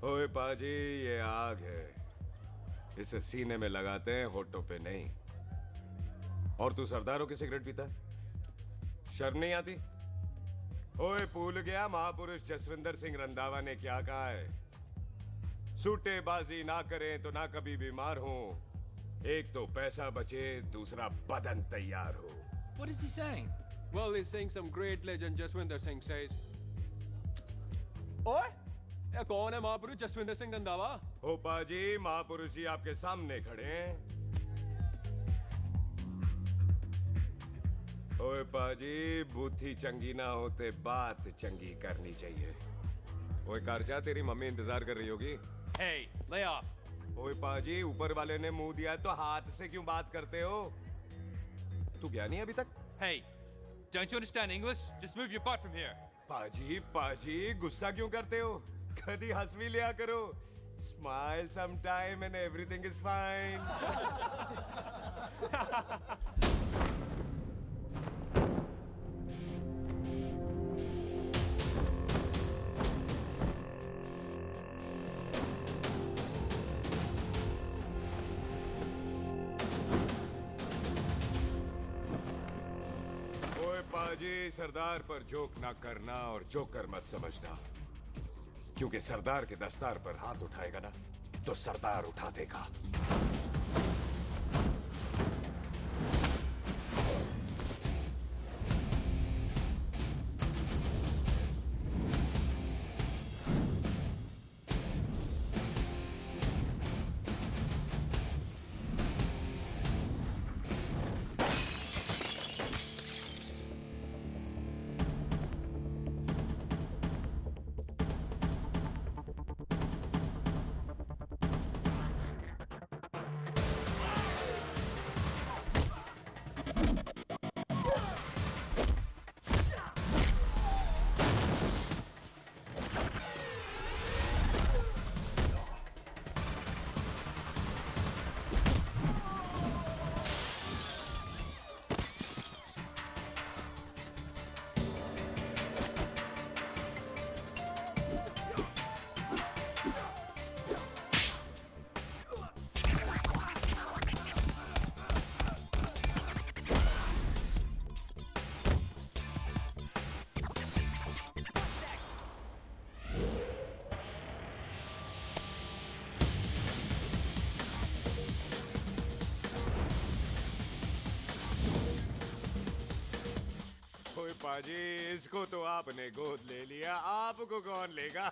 ओए पाजी, ये आग है, इसे सीने में लगाते हैं, होठों पे नहीं। और तू सरदारों की सिगरेट पीता है? शर्म नहीं आती? ओए भूल गया महापुरुष जसविंदर सिंह रंधावा ने क्या कहा है? सूटेबाजी ना करें तो ना कभी बीमार हो। एक तो पैसा बचे, दूसरा बदन तैयार हो। What is he saying? Well, he's saying some great legend Jaswinder Singh says. ओए, ये कौन है महापुरुष जसविंदर सिंह रंधावा? ओ पाजी, महापुरुष जी आपके सामने खड़े हैं। ओए पाजी, बुद्धि चंगी ना होते बात चंगी करनी चाहिए। ओए कारचा, तेरी मम्मी इंतजार कर रही होगी। Hey, lay off. ओए पाजी, ऊपर वाले ने मुंह दिया है तो हाथ से क्यों बात करते हो? तू गया नहीं अभी तक? Hey, don't you understand English? Just move your butt from here. पाजी पाजी, गुस्सा क्यों करते हो? कभी हंस भी लिया करो। Smile sometime and everything is fine. ओए पाजी, सरदार पर जोक ना करना और जोकर मत समझना, क्योंकि सरदार के दस्तार पर हाथ उठाएगा ना तो सरदार उठा देगा। ओए पाजी, इसको तो आपने गोद ले लिया, आपको कौन लेगा?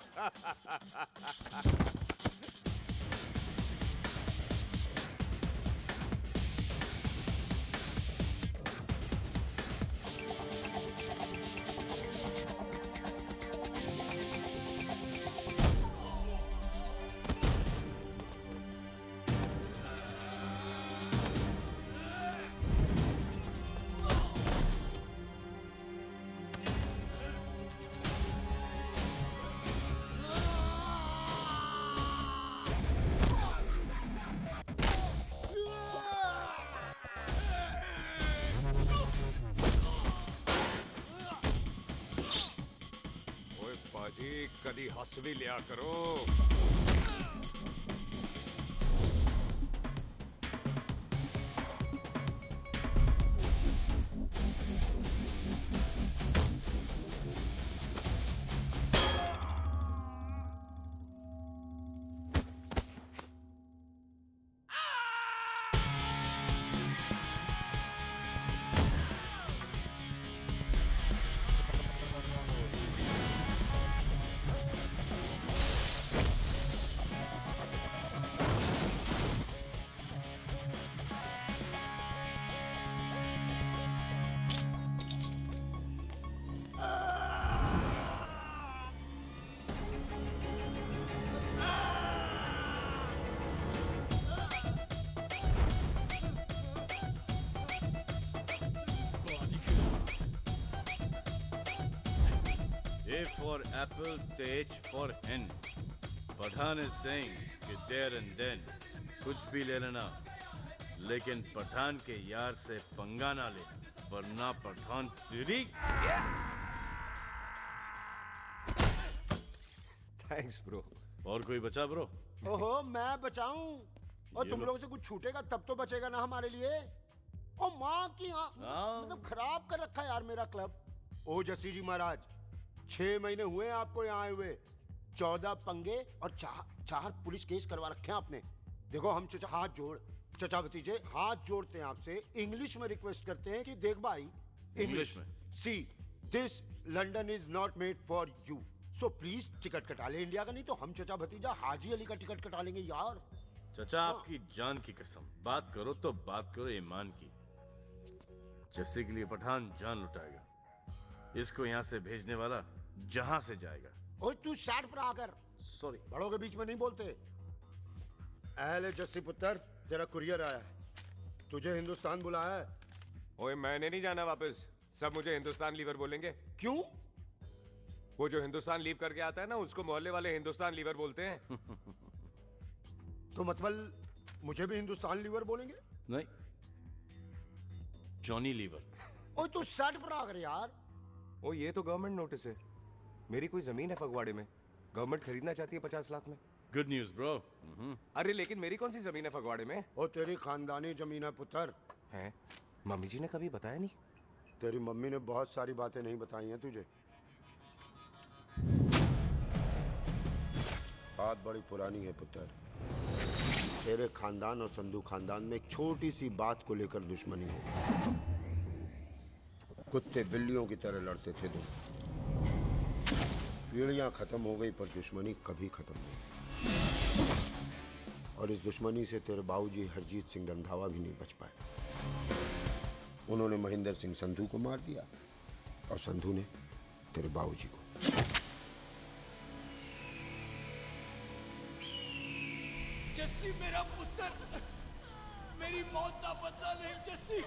ओए पाजी, कदी हंस भी लिया करो। A for apple, the H for hen. Pathan is saying कि there and then कुछ भी ले लेना, लेकिन पठान के यार से पंगा ना ले, वरना पठान तेरी। Thanks bro. और कोई बचा ब्रो? ओहो, मैं बचाऊं? और ये तुम लो। लोगों से कुछ छूटेगा तब तो बचेगा ना हमारे लिए। ओ माँ की हाँ, हाँ। मतलब खराब कर रखा है यार मेरा क्लब। ओ जसी जी महाराज, 6 महीने हुए हैं आपको यहाँ आए हुए। 14 पंगे और 4 पुलिस केस करवा रखे हैं आपने। देखो हम चचा हाथ जोड़, चचा भतीजे हाथ जोड़ते हैं आपसे, इंग्लिश में रिक्वेस्ट करते हैं कि देख भाई, इंग्लिश में? See this London is not made for you, so please ticket कटा ले इंडिया का, नहीं तो हम चचा भतीजा हाजी अली का टिकट कटा लेंगे यार। चचा आपकी जान की कसम, बात करो तो बात करो ईमान की। जस्सी के लिए पठान जान लुटाएगा। इसको यहाँ से भेजने वाला जहां से जाएगा। ओए तू साइड पर आकर, सॉरी। बड़ों के बीच में नहीं बोलते। अहले जस्सी पुत्र, तेरा कुरियर आया है, तुझे हिंदुस्तान बुलाया है। ओए मैंने नहीं जाना वापस, सब मुझे हिंदुस्तान लीवर बोलेंगे। क्यों? वो जो हिंदुस्तान लीव करके आता है ना, उसको मोहल्ले वाले हिंदुस्तान लीवर बोलते हैं। तो मतलब मुझे भी हिंदुस्तान लीवर बोलेंगे? नहीं, जॉनी लीवर। ओए तू साइड पर आकर यार। ओ ये तो गवर्नमेंट नोटिस है। मेरी कोई जमीन है फगवाड़े में, गवर्नमेंट खरीदना चाहती है 50 लाख में। Good news bro. अरे लेकिन मेरी कौन सी जमीन है फगवाड़े में? ओ तेरी खानदानी जमीन है पुत्र। है? मम्मी जी ने कभी बताया नहीं। तेरी मम्मी ने बहुत सारी बातें नहीं बताई हैं तुझे। बात बड़ी पुरानी है पुत्र। तेरे खानदान और संधू खानदान में एक छोटी सी बात को लेकर दुश्मनी है। कुत्ते बिल्लियों की तरह लड़ते थे तुम। पीढ़ियां खत्म हो गई पर दुश्मनी कभी खत्म नहीं। और इस दुश्मनी से तेरे बाबूजी हरजीत सिंह रंधावा भी नहीं बच पाए। उन्होंने महेंद्र सिंह संधू को मार दिया और संधू ने तेरे बाबूजी को। जस्सी मेरा पुत्र, मेरी मौत का बदला नहीं जस्सी।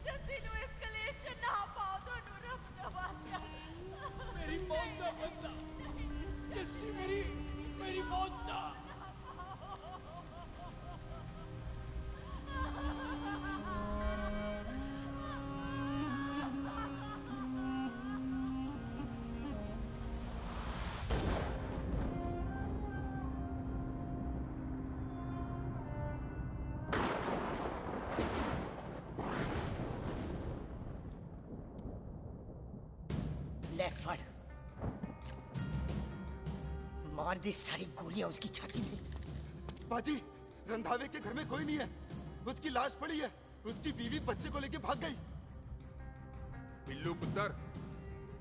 जस्सी नु इस कलेश च ना पाओ दोनों रब दा वास्ता। मेरी मौत का बदला जस्सी, मेरी मौत का। ले फड़, मार दे सारी गोलियां उसकी छाती में। बाजी, रंधावे के घर में कोई नहीं है। उसकी लाश पड़ी है। उसकी बीवी बच्चे को लेके भाग गई। बिल्लू पुत्र,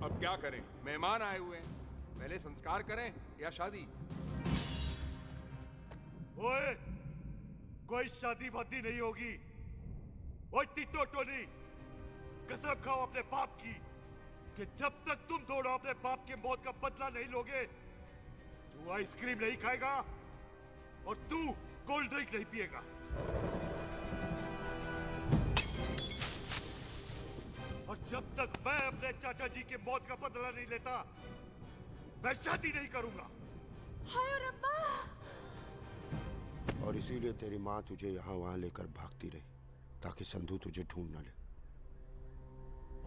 अब क्या करें? मेहमान आए हुए हैं, पहले संस्कार करें या शादी? ओए, कोई शादी वादी नहीं होगी। ओए टिटो टोनी, कसम खाओ अपने बाप की कि जब तक तुम दोनों अपने बाप के मौत का बदला नहीं लोगे, तू आइसक्रीम नहीं खाएगा और तू कोल्ड ड्रिंक नहीं पिएगा। और जब तक मैं अपने चाचा जी के मौत का बदला नहीं लेता, मैं शादी नहीं करूंगा। हाय रब्बा। और इसीलिए तेरी माँ तुझे यहाँ वहाँ लेकर भागती रही ताकि संधू तुझे ढूंढ न ले।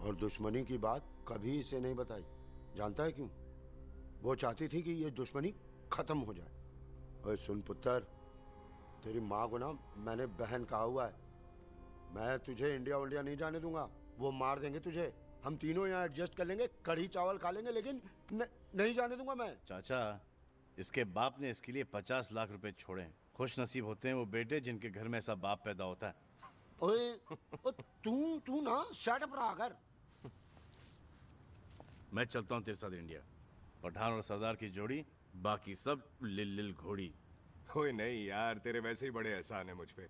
और दुश्मनी की बात कभी इसे नहीं बताई। जानता है क्यों? वो चाहती थी कि ये दुश्मनी खत्म हो जाए। ओए सुन पुत्र, तेरी माँ को ना मैंने बहन कहा हुआ है। मैं तुझे इंडिया इंडिया नहीं जाने दूंगा। वो मार देंगे तुझे। हम तीनों यहाँ एडजस्ट कर लेंगे, कढ़ी चावल खा लेंगे, लेकिन नहीं जाने दूंगा मैं। चाचा, इसके बाप ने इसके लिए 50 लाख रुपए छोड़े हैं। खुश नसीब होते हैं वो बेटे जिनके घर में ऐसा बाप पैदा होता है। ओए तू ना शट रहा कर। मैं चलता हूँ तेरे साथ इंडिया। पठान और सरदार की जोड़ी, बाकी सब लिल घोड़ी। ओए नहीं यार, तेरे वैसे ही बड़े एहसान है मुझ पे।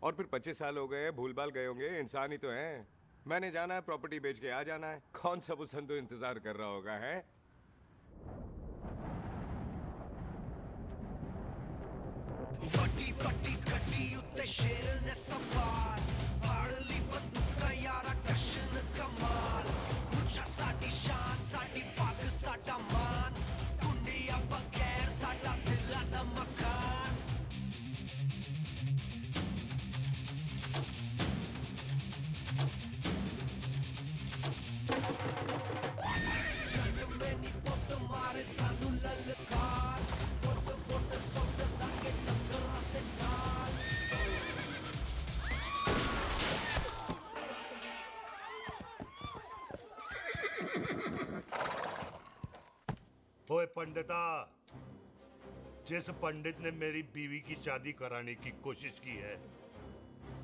और फिर 25 साल हो गए, भूल भाल गए होंगे, इंसान ही तो हैं। मैंने जाना है, प्रॉपर्टी बेच के आ जाना है। कौन सा वो संधू इंतजार कर रहा होगा? है फटी फटी कटी उत्ते शेर ने सवार, फाड़ ली बंदूक का यारा टशन कमाल। मुझा साडी शान, साडी पग, साडा मान, दुनिया बगैर साडा दिल दा मकान। जन्म में नी पुत मारे सानू ललकार, पुत ओए पंडिता, जिस पंडित ने मेरी बीवी की शादी कराने की कोशिश की है,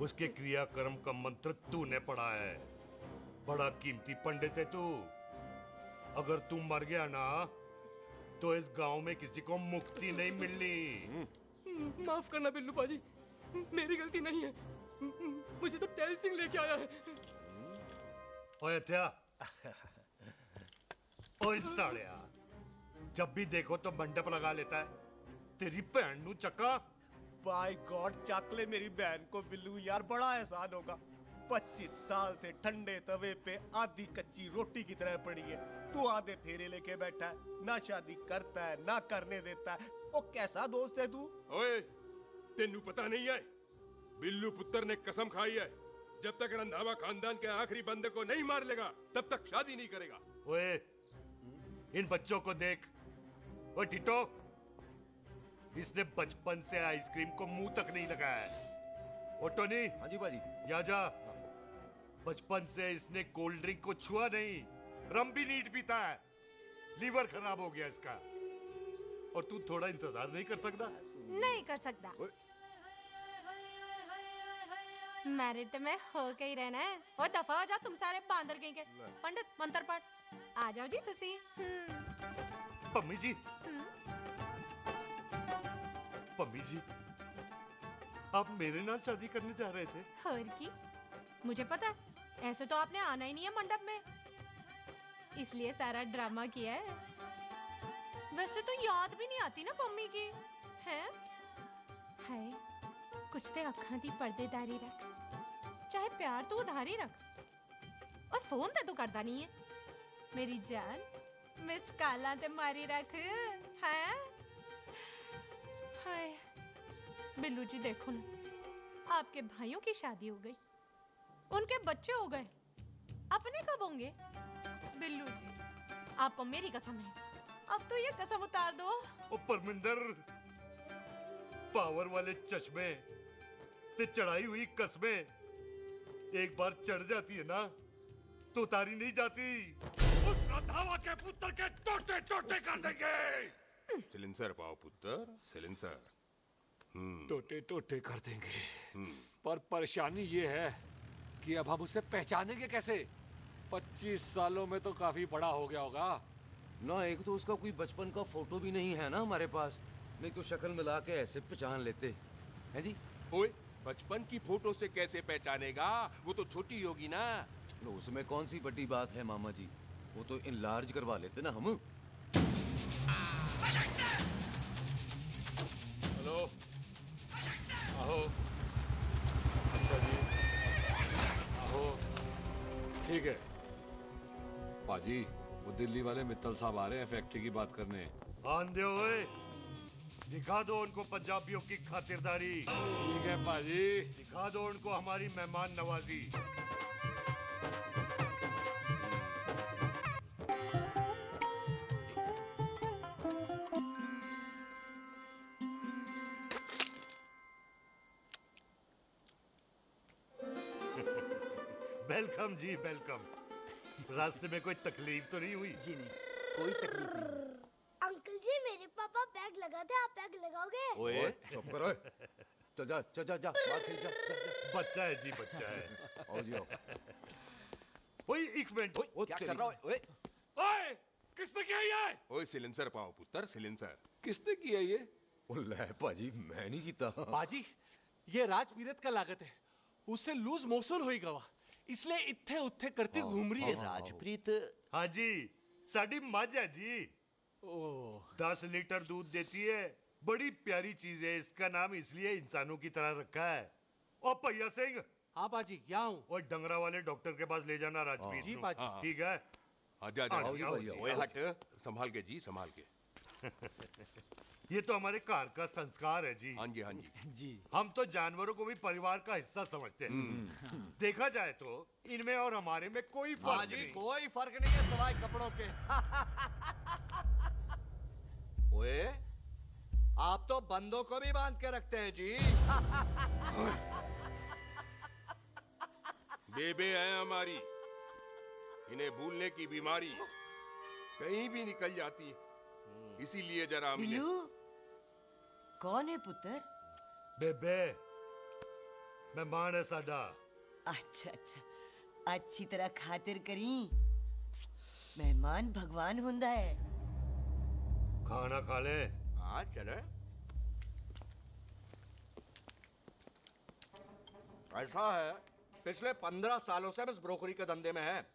उसके क्रियाकर्म का मंत्र तूने पढ़ा है। बड़ा कीमती पंडित है तू। अगर तू मर गया ना, तो इस गांव में किसी को मुक्ति नहीं मिलनी। माफ करना बिल्लू पाजी, मेरी गलती नहीं है। मुझे तो टेल सिंह लेके आया है। ओए हत्या, ओए सालिया, जब भी देखो तो मंडप लगा लेता है। तेरी भैन नू चक्का। बाय गॉड, चक ले मेरी बहन को बिल्लू यार, बड़ा एहसान होगा। 25 साल से ठंडे तवे पे आधी कच्ची रोटी की तरह पड़ी है। तू आधे फेरे लेके बैठा है, ना शादी करता है ना करने देता है। ओ कैसा दोस्त है तू? ओए, तेनू पता नहीं है, बिल्लू पुत्र ने कसम खाई है, जब तक रंधावा खानदान के आखिरी बंदे को नहीं मार लेगा, तब तक शादी नहीं करेगा। ओए, इन बच्चों को देख। ओए टिटो, इसने बचपन से आइसक्रीम को मुंह तक नहीं लगाया है। ओ टोनी। हाँ जी बाजी। या जा। बचपन से इसने कोल्ड ड्रिंक को छुआ नहीं, रम भी नीट पीता है। लीवर खराब हो गया इसका। और तू थोड़ा इंतजार नहीं कर सकता? नहीं कर सकता। मैरिड में हो के ही रहना है। और दफा हो जाओ तुम सारे बांदर कहीं के। पंडित मंत्र पढ़। आ जाओ जी तुसी। पम्मी जी, पम्मी जी, आप मेरे नाल शादी करने जा रहे थे? और की मुझे पता है, ऐसे तो आपने आना ही नहीं है मंडप में, इसलिए सारा ड्रामा किया है। वैसे तो याद भी नहीं आती ना पम्मी की है। हाय, कुछ ते अखां दी पर्देदारी रख, चाहे प्यार तो उधारी रख। और फोन ते तू करदा नहीं है। मेरी जान, मिस्ड काला ते मारी रख है। हाय बिल्लू जी, देखो ना, आपके भाइयों की शादी हो गई, उनके बच्चे हो गए, अपने कब होंगे? बिल्लू जी, आपको मेरी कसम है, अब तो ये कसम उतार दो। ओ परमिंदर, पावर वाले चश्मे ते चढ़ाई हुई कस्में एक बार चढ़ जाती है ना, तो उतारी नहीं जाती। उस रंधावा के पुत्र के टोटे टोटे कर देंगे। सिलेंसर पाओ पुत्र, सिलेंसर। टोटे टोटे कर देंगे, पर परेशानी ये है कि अब हम उसे पहचानेंगे कैसे? 25 सालों में तो काफी बड़ा हो गया होगा ना। एक तो उसका कोई बचपन का फोटो भी नहीं है ना हमारे पास, नहीं तो शक्ल मिला के ऐसे पहचान लेते हैं जी। ओए, बचपन की फोटो से कैसे पहचानेगा? वो तो छोटी होगी ना। तो उसमें कौन सी बड़ी बात है मामा जी, वो तो इनलार्ज करवा लेते ना हम। हेलो, आहो। अच्छा जी, आहो। ठीक है पाजी, वो दिल्ली वाले मित्तल साहब आ रहे हैं फैक्ट्री की बात करने। आंधे ओए, दिखा दो उनको पंजाबियों की खातिरदारी। ठीक है पाजी। दिखा दो उनको हमारी मेहमान नवाजी। वेलकम जी, वेलकम। रास्ते में कोई तकलीफ तो नहीं हुई? जी नहीं, कोई तकलीफ नहीं। अंकल जी, मेरे पापा बैग लगाते, आप बैग लगाओगे? ओए चुप करो। चल जा चल जा जा, बाहर खेल जा, जा, जा। बच्चा है जी, बच्चा है। आओ जी आओ। ओए एक मिनट। क्या कर रहा है? ओए ओए, किसने किया ये? ओए सिलेंसर पाओ पुत्र, सिलेंसर। किसने किया ये? ले पाजी, मैं नहीं कीता। बाजी, ये राजपीरत का लागत है, उससे लूज मोशन होई गवा, इसलिए इत्थे उत्थे करती घूम रही है। राजप्रीत। हाँ जी, साड़ी मझ है जी। 10 लीटर दूध देती है, बड़ी प्यारी चीज है। इसका नाम इसलिए इंसानों की तरह रखा है। ओ भैया सिंह। हाँ बाजी, यहाँ हूँ। और डंगरा वाले डॉक्टर के पास ले जाना राजपीत जी को। बाजी। ठीक है। आजा आओ जा। जी, आओ जी, ओए आओ हट, संभाल के जी, संभाल के। ये तो हमारे घर का संस्कार है जी। हाँ जी, हाँ जी। जी। हम तो जानवरों को भी परिवार का हिस्सा समझते हैं। देखा जाए तो इनमें और हमारे में कोई फर्क नहीं। कोई फर्क नहीं है सवाए कपड़ों के। ओए, आप तो बंदों को भी बांध के रखते हैं जी। बेबे है हमारी, इन्हें भूलने की बीमारी कहीं भी निकल जाती है। इसीलिए जरा मिले। बिल्लू कौन है पुत्र? बेबे मेहमान है साडा। अच्छा अच्छा, अच्छी तरह खातिर करी। मेहमान भगवान हुंदा है। खाना खा ले। हाँ चले। ऐसा है, पिछले 15 सालों से हम इस ब्रोकरी के धंधे में हैं।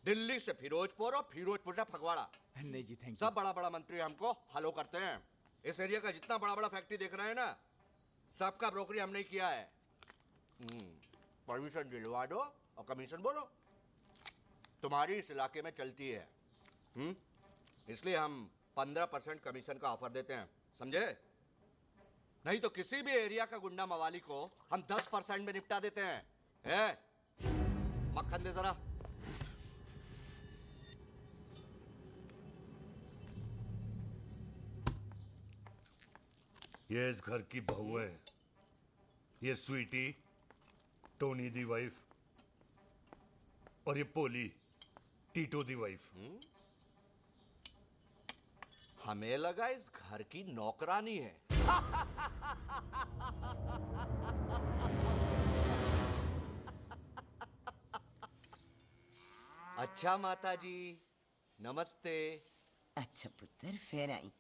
दिल्ली से फिरोजपुर और फिरोजपुर से फगवाड़ा। नहीं जी थैंक सब बड़ा बड़ा मंत्री हमको फॉलो करते हैं। इस एरिया का जितना बड़ा बड़ा फैक्ट्री देख रहे हैं ना, सबका ब्रोकरी हमने किया है। परमिशन दिलवा दो और कमीशन बोलो। तुम्हारी इस इलाके में चलती है। इसलिए हम 15% कमीशन का ऑफर देते हैं, समझे? नहीं तो किसी भी एरिया का गुंडा मवाली को हम 10% में निपटा देते हैं। मक्खन दे जरा। ये इस घर की बहू है। ये स्वीटी, टोनी दी वाइफ, और ये पोली, टीटो दी वाइफ। हमें लगा इस घर की नौकरानी है। अच्छा माता जी, नमस्ते। अच्छा पुत्र, फिर आई।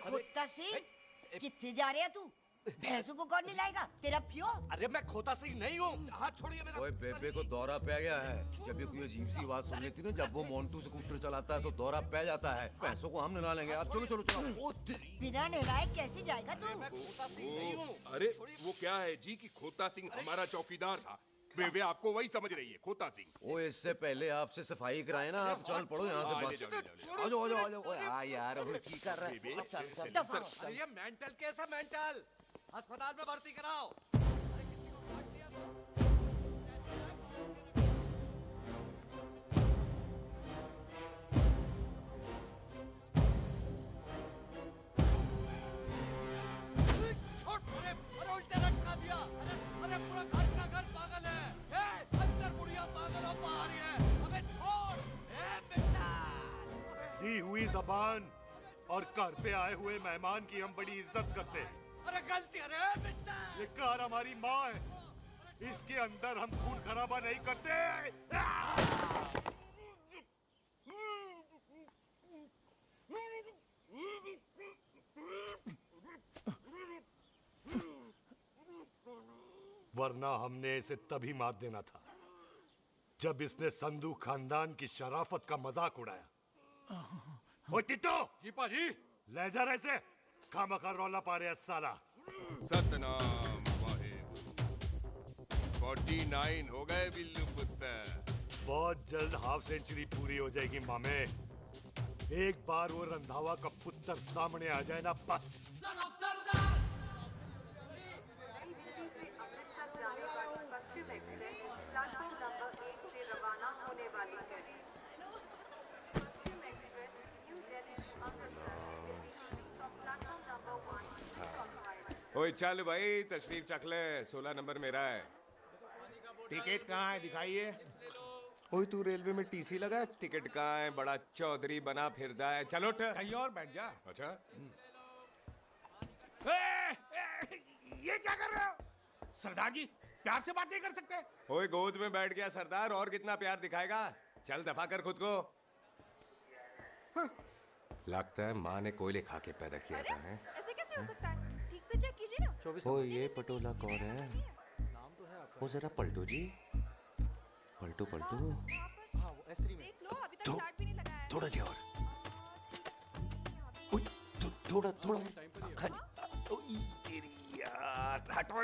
खोता सिंह, कितने जा रहे है तू? भैंसों को कौन लाएगा? तेरा प्यो? अरे मैं खोता सिंह नहीं हूँ। हाथ छोड़िए मेरा। ओए बेबे को दौरा पै गया है। जब भी कोई अजीब सी आवाज सुन लेती ना, जब वो मोन्टू स्कूटर चलाता है तो दौरा पै जाता है। पैसों को हम नहला लेंगे। आप चलो चलो चलो। बिना नहलाए कैसे जाएगा तू? अरे वो क्या है जी कि खोता सिंह हमारा चौकीदार था। बेबे आपको वही समझ रही है, खोता सिंह। ओ इससे पहले आपसे सफाई कराए ना, आप चल पड़ो यहाँ से बस। आ जाओ आ जाओ आ जाओ। ओए आ यार, अब की कर रहा है? चल चल। ये मेंटल केस है, मेंटल। अस्पताल में भर्ती कराओ। अरे किसी को काट लिया तो। छोड़। अरे उल्टे लटका दिया। अरे पूरा घर का घर पागल है। अंदर बुढ़िया पागल और बाहर ही है। अबे छोड़। बेटा। दी हुई जबान और घर पे आए हुए मेहमान की हम बड़ी इज्जत करते हैं। अरे गलती है बेटा। ये कार हमारी माँ है। इसके अंदर हम खून खराबा नहीं करते। वरना हमने इसे तभी मार देना था जब इसने संधू खानदान की शराफत का मजाक उड़ाया। ओ टिट्टो जी पाजी, ले जा रहे से खामखा रौला पा रहे साला। सतनाम वाहेगुरु। 49 हो गए बिल्लू पुत्र। बहुत जल्द हाफ सेंचुरी पूरी हो जाएगी मामे। एक बार वो रंधावा का पुत्र सामने आ जाए ना, बस। पश्चिम एक्सप्रेस प्लेटफॉर्म नंबर 1 से रवाना होने वाली है। Paschim express new Delhi Amritsar will be leaving from platform number 1 to Cochrane। ओए चल भाई, तशरीफ चख ले। 16 नंबर मेरा है। टिकट कहाँ है? दिखाइए। ओए तू रेलवे में टीसी लगा है? टिकट कहाँ है? बड़ा चौधरी बना फिरदा है। चलो उठ। कहीं और बैठ जा। अच्छा ये क्या कर रहे हो? सरदार जी, प्यार से बात नहीं कर सकते? ओए गोद में बैठ गया सरदार, और कितना प्यार दिखाएगा? चल दफा कर खुद को। लगता है माँ ने कोयले खा के पैदा किया था। है ऐसे कैसे हो सकता है? ठीक से चेक कीजिए ना। ओ ये पटोला कौन है? वो जरा पलटो जी, पलटो पलटो। देख लो, अभी तक चार्ट भी नहीं लगाया है। थोड़ा जी और। ओए थोड़ा थोड़ा। ओ तेरी यार, हटो।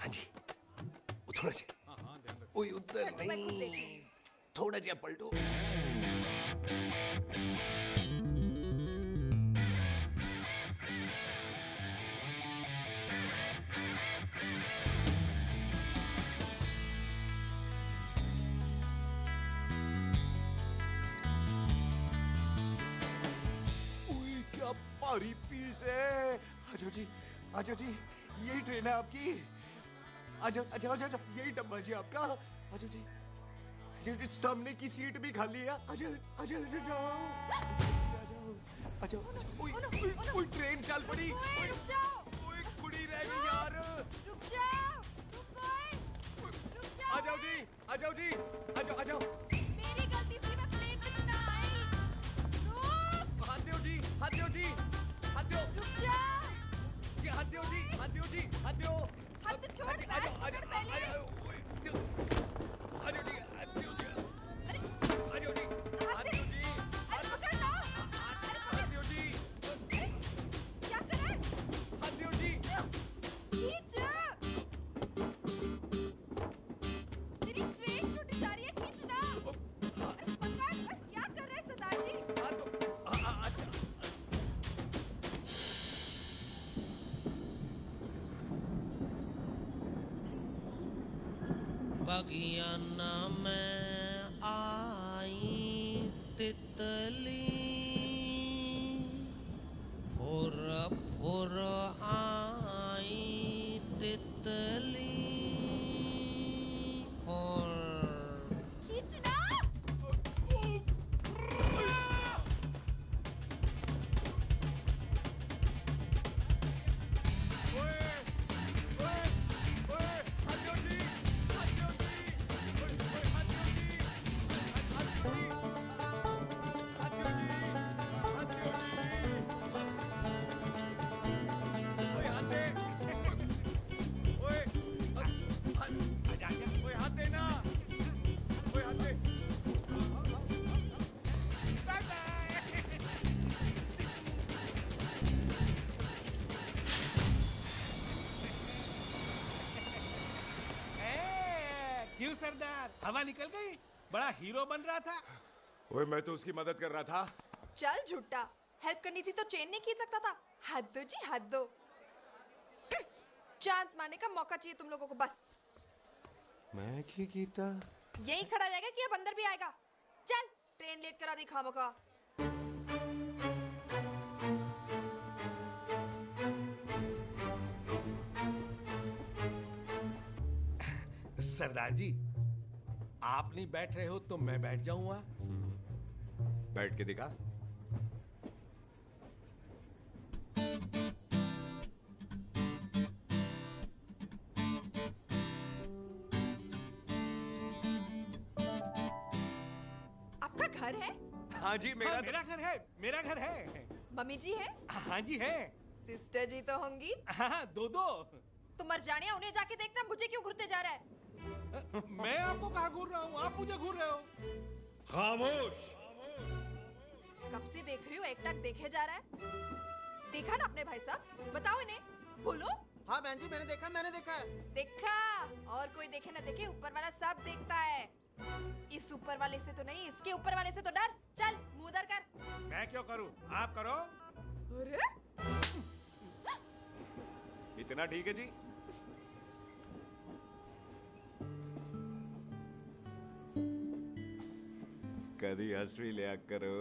हाँ जी, थोड़ा जी। ओए उधर नहीं, थोड़ा जी पलटो। क्या भारी पीस है। आजो जी, आजो जी, यही ट्रेन है आपकी। आजो, अच्छा अच्छा अच्छा, यही डब्बा जी आपका। आजो जी, सामने की सीट भी खाली है। आजा आजा जाओ। अच्छा ओए ट्रेन चल पड़ी। ओए रुक जाओ। ओए कुड़ी रह गई यार। रुक जाओ। रुक जाओ। आ जाओ जी आ जाओ जी आ जाओ आ जाओ। मेरी गलती थी, मैं प्लेन में ना आई। रुक। हाथ दो जी हाथ दो जी हाथ दो। रुक जाओ। ये हाथ दो जी हाथ दो जी हाथ दो। हाथ तो छोड़। आ जाओ आ जाओ आ जाओ। आ जाओ जी हाथ दो जी। अरे आ जाओ जी हाथ दो जी। अरे पकड़ लो। हाथ दो जी। क्या कर रहा है? हाथ दो जी। खींच। मेरी ट्रेन छूट जा रही है, खींचना। अरे पकड़। क्या कर रहे हैं सरदार जी? बगियाना में आई तितली फुर फुर आई तितली फुर। खींचना। क्यों सरदार, हवा निकल गई? बड़ा हीरो बन रहा था। ओए मैं तो उसकी मदद कर रहा था। चल झूठा, हेल्प करनी थी तो चेन नहीं खींच सकता था। हद दो जी हद दो। चांस मारने का मौका चाहिए तुम लोगों को बस। मैं की कीता यही खड़ा रहेगा कि अब अंदर भी आएगा? चल ट्रेन लेट करा दी खामोखा। सरदार जी, आप नहीं बैठ रहे हो तो मैं बैठ जाऊंगा। बैठ के दिखा। आपका घर है? हाँ जी मेरा मेरा घर है, मेरा घर है। मम्मी जी है? हाँ जी है। सिस्टर जी तो होंगी? हाँ दो दो। तुम मर जाने, उन्हें जाके देखना मुझे क्यों घूरते जा रहा है। मैं आपको कहाँ घूर रहा हूँ, आप मुझे घूर रहे हो। खामोश। कब से देख रही हूँ, एक टक देखे जा रहा है। देखा ना अपने भाई साहब, बताओ इन्हें, बोलो। हाँ बहन जी, मैंने देखा है। देखा? और कोई देखे ना देखे, ऊपर वाला सब देखता है। इस ऊपर वाले से तो नहीं, इसके ऊपर वाले से तो डर। चल मुंह उधर कर। मैं क्यों करूँ, आप करो। अरे इतना ठीक है जी। कभी हंस भी लिया करो।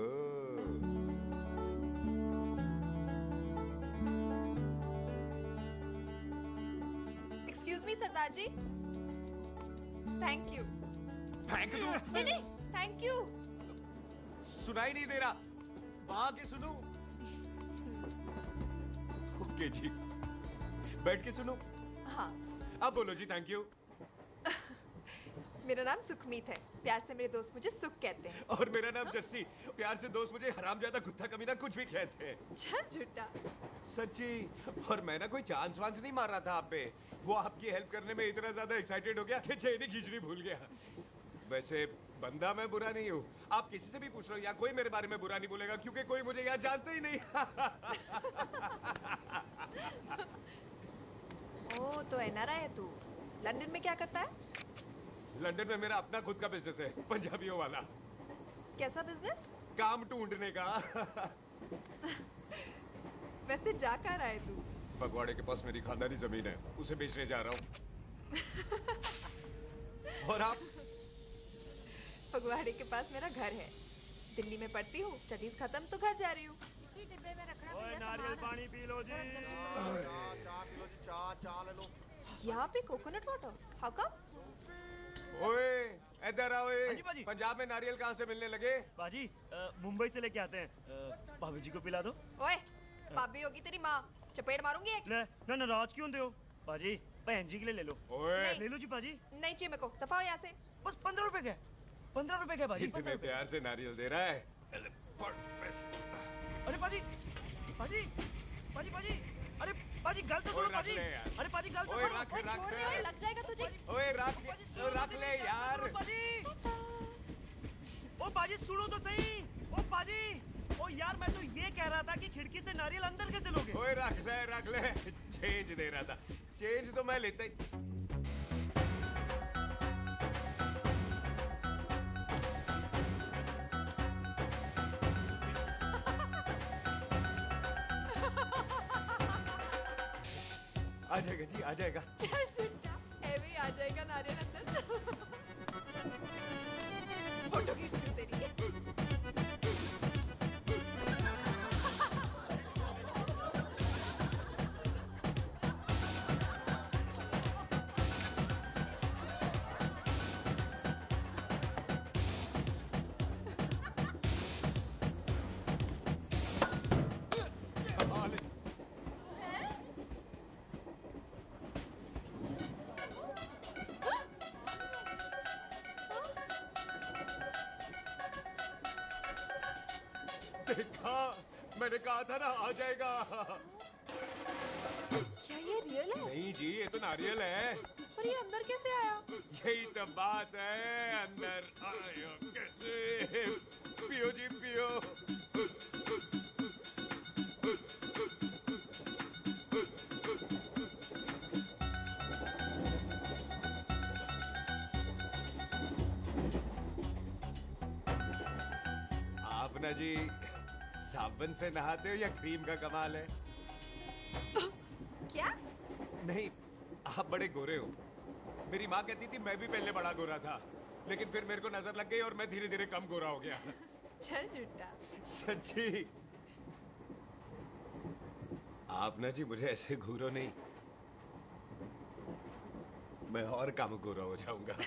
Excuse me Sardar ji. Thank you. Thank you. नहीं थैंक यू। सुनाई नहीं दे रहा, वहां के सुनो। ओके जी, बैठ के सुनो। हाँ। अब बोलो जी थैंक यू। मेरा नाम सुखमीत है, प्यार से मेरे दोस्त मुझे सुख कहते हैं। और मेरा नाम जस्सी, प्यार से दोस्त मुझे हरामजादा कुत्ता कमीना कुछ भी कहते हैं। चल झूठा। सच्ची। और मैं ना कोई चांस वांस नहीं मार रहा था आप पे, वो आपकी हेल्प करने में इतना ज्यादा एक्साइटेड हो गया कि चेन ही खींचनी भूल गया। वैसे बंदा मैं बुरा नहीं हूँ, आप किसी से भी पूछ लो, यहाँ कोई मेरे बारे में बुरा नहीं बोलेगा क्योंकि कोई मुझे यहाँ जानते ही नहीं। ओ तो एनआरआई है तू। लंदन में क्या करता है? लंदन में मेरा अपना खुद का बिजनेस है, पंजाबियों वाला। कैसा बिजनेस? काम ढूंढने का। वैसे जा कहाँ रहा है तू? फगवाड़े के पास मेरी खानदानी जमीन है, उसे बेचने जा रहा हूँ। और आप? फगवाड़े के पास मेरा घर है, दिल्ली में पढ़ती हूँ, स्टडीज खत्म तो घर जा रही हूँ। इसी डिब्बे में रखना भैया सामान। नारियल पानी पी लो जी। चाय पी लो जी, चाय ले लो। यहाँ पे कोकोनट वाटर, हाउ कम? ओए, ए इधर आओ ये। हाँ जी, बाजी। पंजाब में नारियल कहाँ से मिलने लगे? बाजी मुंबई से लेके आते हैं भाभी जी को पिला दो। ओए भाभी होगी तेरी माँ, चपेट मारूंगी एक। ले ना नाराज क्यों दे हो बाजी, बहन जी के लिए ले लो। ओए ले लो जी बाजी। नहीं चाहिए मेरे को, दफा हो यहाँ से। बस 15 रुपए के, 15 रुपए के बाजी। इतने प्यार से नारियल दे रहा है। अरे, पड़ पैसे। अरे बाजी बाजी बाजी बाजी, अरे बाजी गल तो ओए, सुनो रख बाजी। ले यार। अरे बाजी गल तो ओए, सुनो। रख, ओए, रख। छोड़ दे, ओए, लग जाएगा तुझे। ओए रख ले यार। बाजी ओ बाजी सुनो तो सही। ओ बाजी ओ यार, मैं तो ये कह रहा था कि खिड़की से नारियल अंदर कैसे लोगे? ओए रख ले। चेंज दे रहा था, चेंज तो मैं लेता ही। आ जाएगा जी, आ जाएगा। चल झुट्टा, ऐवे आ जाएगा नारियल अंदर। फोटो खींच लूं तेरी। देखा, मैंने कहा था ना आ जाएगा। क्या ये रियल है? नहीं जी, ये तो नारियल है। पर ये अंदर कैसे आया? यही तो बात है, अंदर आयो कैसे? पियो जी पियो। आप ना जी साबुन से नहाते हो या क्रीम का कमाल है? क्या? नहीं, आप बड़े गोरे हो। मेरी माँ कहती थी मैं भी पहले बड़ा गोरा था, लेकिन फिर मेरे को नजर लग गई और मैं धीरे धीरे कम गोरा हो गया। चल झुट्टा। सच्ची। आप ना जी मुझे ऐसे घूरो नहीं, मैं और कम गोरा हो जाऊंगा।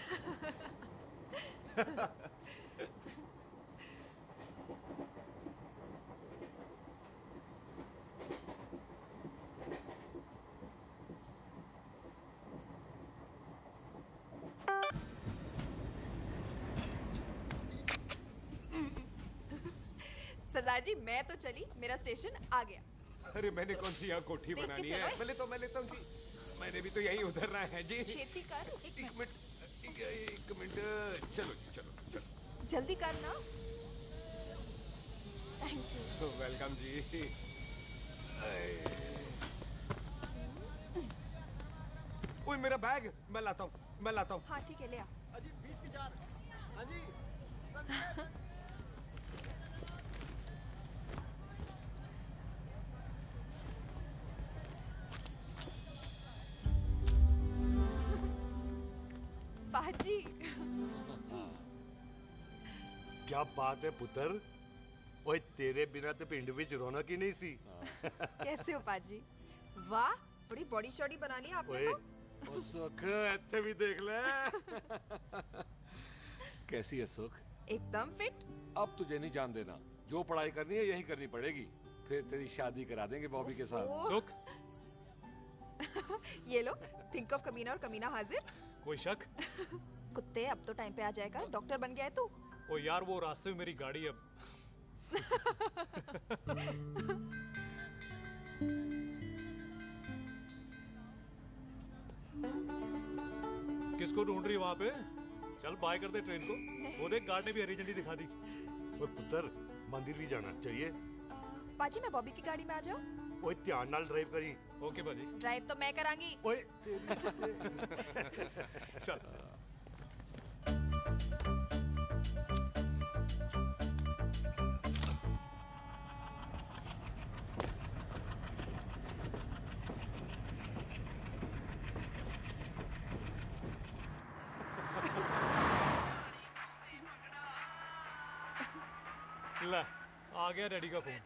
सरदार जी मैं तो चली, मेरा स्टेशन आ गया। अरे मैंने कौन सी यहाँ कोठी देख के बनानी चलो। है? मैं लेता हूँ जी। मैंने भी तो यहीं उतरना है जी। छेती कर। एक मिनट। चलो जी, चलो। जल्दी कर ना। Thank you. वेलकम जी। ओए मेरा बैग, मैं लाता हूँ। हाँ ठीक है, ले आ। अजी 20 के 4। हाँ जी। बाजी। क्या बात है पुत्र। ओए तेरे बिना तो पिंड विच रौनक ही नहीं सी। कैसे हो पाजी? वाह, बड़ी बॉडी शॉडी बना ली आपने ओए तो। ओ सुख, इत्थे भी देख ले। कैसी है सुख? एकदम फिट। अब तुझे नहीं जान देना, जो पढ़ाई करनी है यही करनी पड़ेगी। फिर तेरी शादी करा देंगे बॉबी के साथ। ओह। सुख, ये लो, थिंक ऑफ कमीना और कमीना हाजिर। कोई शक? कुत्ते, अब तो टाइम पे आ जाएगा। डॉक्टर बन गया है तू। ओ यार, वो रास्ते में मेरी गाड़ी अब। किसको ढूंढ रही वहां पे? चल बाय कर दे ट्रेन को। वो देख, गार्ड ने भी हरी झंडी दिखा दी। ओए पुत्र, मंदिर भी जाना चाहिए। पाजी मैं बॉबी की गाड़ी में आ जाऊं? ओए ध्यान नाल ड्राइव करी। ओके बाजी। ड्राइव तो मैं करांगी। ओए चल। ला, आ गया डैडी का फोन।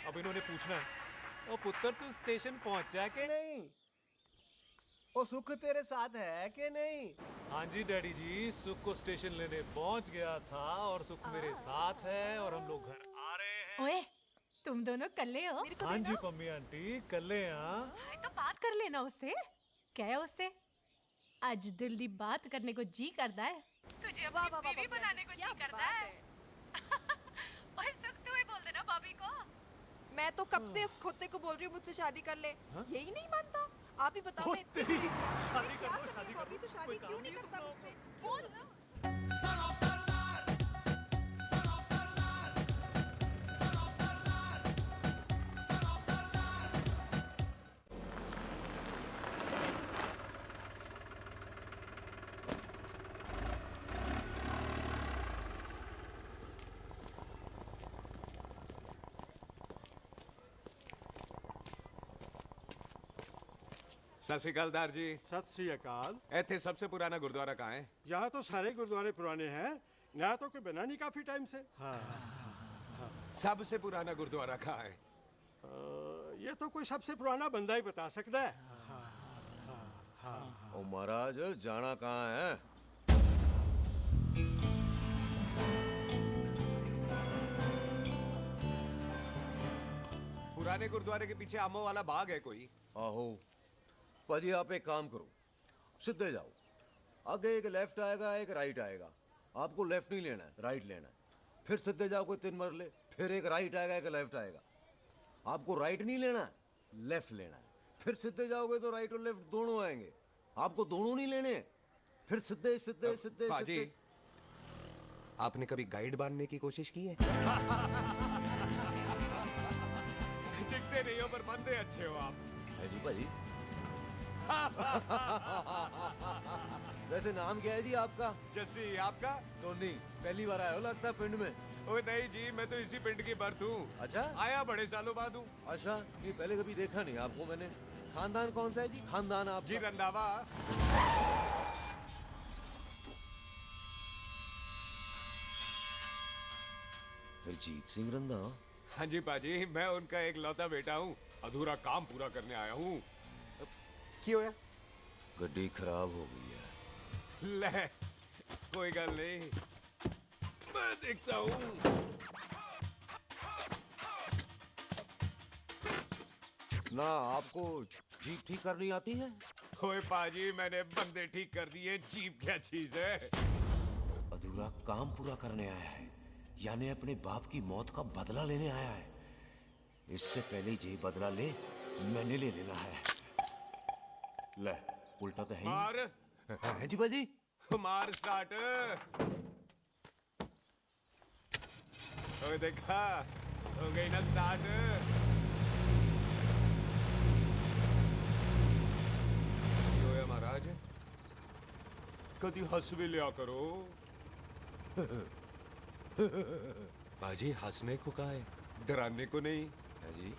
अब इन्होंने पूछना है, ओ पुत्र तू स्टेशन पहुंचा के नहीं? ओ सुख तेरे साथ है कि नहीं? हाँ जी डैडी जी, सुख को स्टेशन लेने पहुंच गया था और सुख मेरे साथ है और हम लोग घर आ रहे हैं। ओए, तुम दोनों कल्ले हो? हाँ जी पम्मी आंटी, कल्ले हाँ। तो बात कर लेना उससे। क्या है उससे? आज दिल दी बात करने को जी करता है। तुझे अपनी बीवी बनाने को जी करता है। ओए सुख, तू ही बोल देना भाभी को। मैं तो कब से इस खोते को बोल रही हूँ मुझसे शादी कर ले, यही नहीं मानता। आप ही बताओ मैं शादी कर लो, शादी कर अभी तो शादी क्यों नहीं करता मुझसे? बोल ना। सत श्री अकाल दार जी। सत श्री अकाल। ਇੱਥੇ सबसे पुराना गुरुद्वारा कहाँ है? यहाँ तो सारे गुरुद्वारे पुराने हैं, नया तो कोई बना नहीं काफी टाइम से। हाँ, सबसे पुराना गुरुद्वारा कहाँ है? ये तो कोई सबसे पुराना बंदा ही बता सकता है। ओ महाराज जाना कहाँ है? पुराने गुरुद्वारे के पीछे आमों वाला बाग है कोई? आहो भाजी, आप एक काम करो, सीधे जाओ। आगे एक लेफ्ट आएगा, एक राइट आएगा। आपको लेफ्ट नहीं लेना है, राइट लेना है। फिर सीधे जाओ कोई 3 मरले, फिर एक राइट आएगा, एक लेफ्ट आएगा। आपको राइट नहीं लेना है, लेफ्ट लेना है। फिर सीधे जाओगे तो राइट और लेफ्ट दोनों आएंगे। आपको दोनों नहीं लेने, फिर सीधे सीधे सीधे बाजी, आपने कभी गाइड बांधने की कोशिश की है? दिखते नहीं हो पर बंदे अच्छे हो आप। है जी भाजी। वैसे नाम क्या है जी आपका? जस्सी, आपका? टोनी। पहली बार आए हो लगता है पिंड में। ओ नहीं जी, मैं तो इसी पिंड की बर्थ हूँ। अच्छा, आया बड़े सालों बाद हूँ। अच्छा, ये पहले कभी देखा नहीं आपको मैंने। खानदान कौन सा है जी? खानदान आप जी रंधावा। फिर जीत सिंह रंधावा? हाँ जी पाजी, मैं उनका एक लौता बेटा हूँ। अधूरा काम पूरा करने आया हूँ। क्यों है? गड्डी खराब हो गई है। ले, कोई गल नहीं, मैं देखता हूँ। ना आपको जीप ठीक करनी आती है? ओए पाजी, मैंने बंदे ठीक कर दिए, जीप क्या चीज है? अधूरा काम पूरा करने आया है, यानी अपने बाप की मौत का बदला लेने आया है। इससे पहले ये बदला ले, मैंने ले लेना है। ले, उल्टा तो है ही। मार। है जी बाजी। मार स्टार्ट। ओए देखा, हो गई ना स्टार्ट। क्यों है महाराज? कभी हंस भी लिया करो। बाजी, हंसने को कहा है, डराने को नहीं। है जी।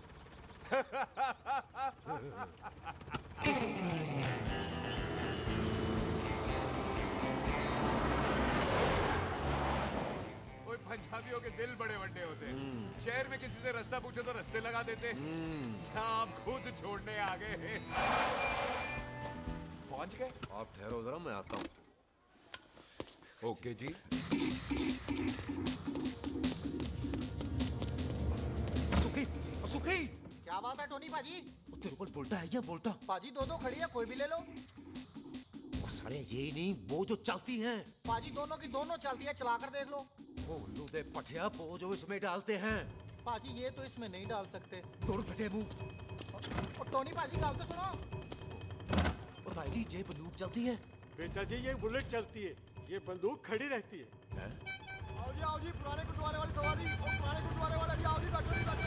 ओए पंजाबियों के दिल बड़े बड़े होते हैं। शहर में किसी से रास्ता पूछो तो रास्ते लगा देते। आप खुद छोड़ने आ गए। पहुंच गए? आप ठहरो जरा, मैं आता हूँ। ओके जी। सुखी, सुखी। क्या बात है टोनी पाजी? तेरे को बोलता है या बोलता? पाजी दो खड़ी है, कोई भी ले लो। सारे यही नहीं, वो जो चलती हैं। पाजी दोनों की दोनों चलती है, चला कर देख लो। वो लूदे पठिया, वो जो इसमें डालते हैं। पाजी ये तो इसमें नहीं डाल सकते। तोड़ फटे मुंह। और टोनी पाजी गल तो सुनो। और भाई जी, ये बंदूक चलती है? बेटा जी, ये बुलेट चलती है, ये बंदूक खड़ी रहती है। आओ जी, पुराने गुरुद्वारे वाली सवारी। और पुराने गुरुद्वारे वाले भी आओ जी, बैठो जी, बैठो।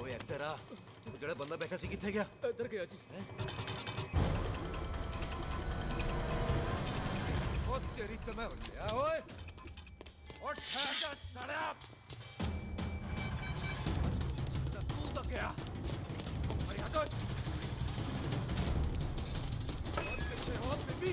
ओए एक्टरा, तू जड़ा बंदा बैठा सी किथे गया? इधर गया जी। ओ तेरी तो मैं गया ओए। और ठहर जा साला। तू तो गया। अरे हटो। और पीछे हो बेबी।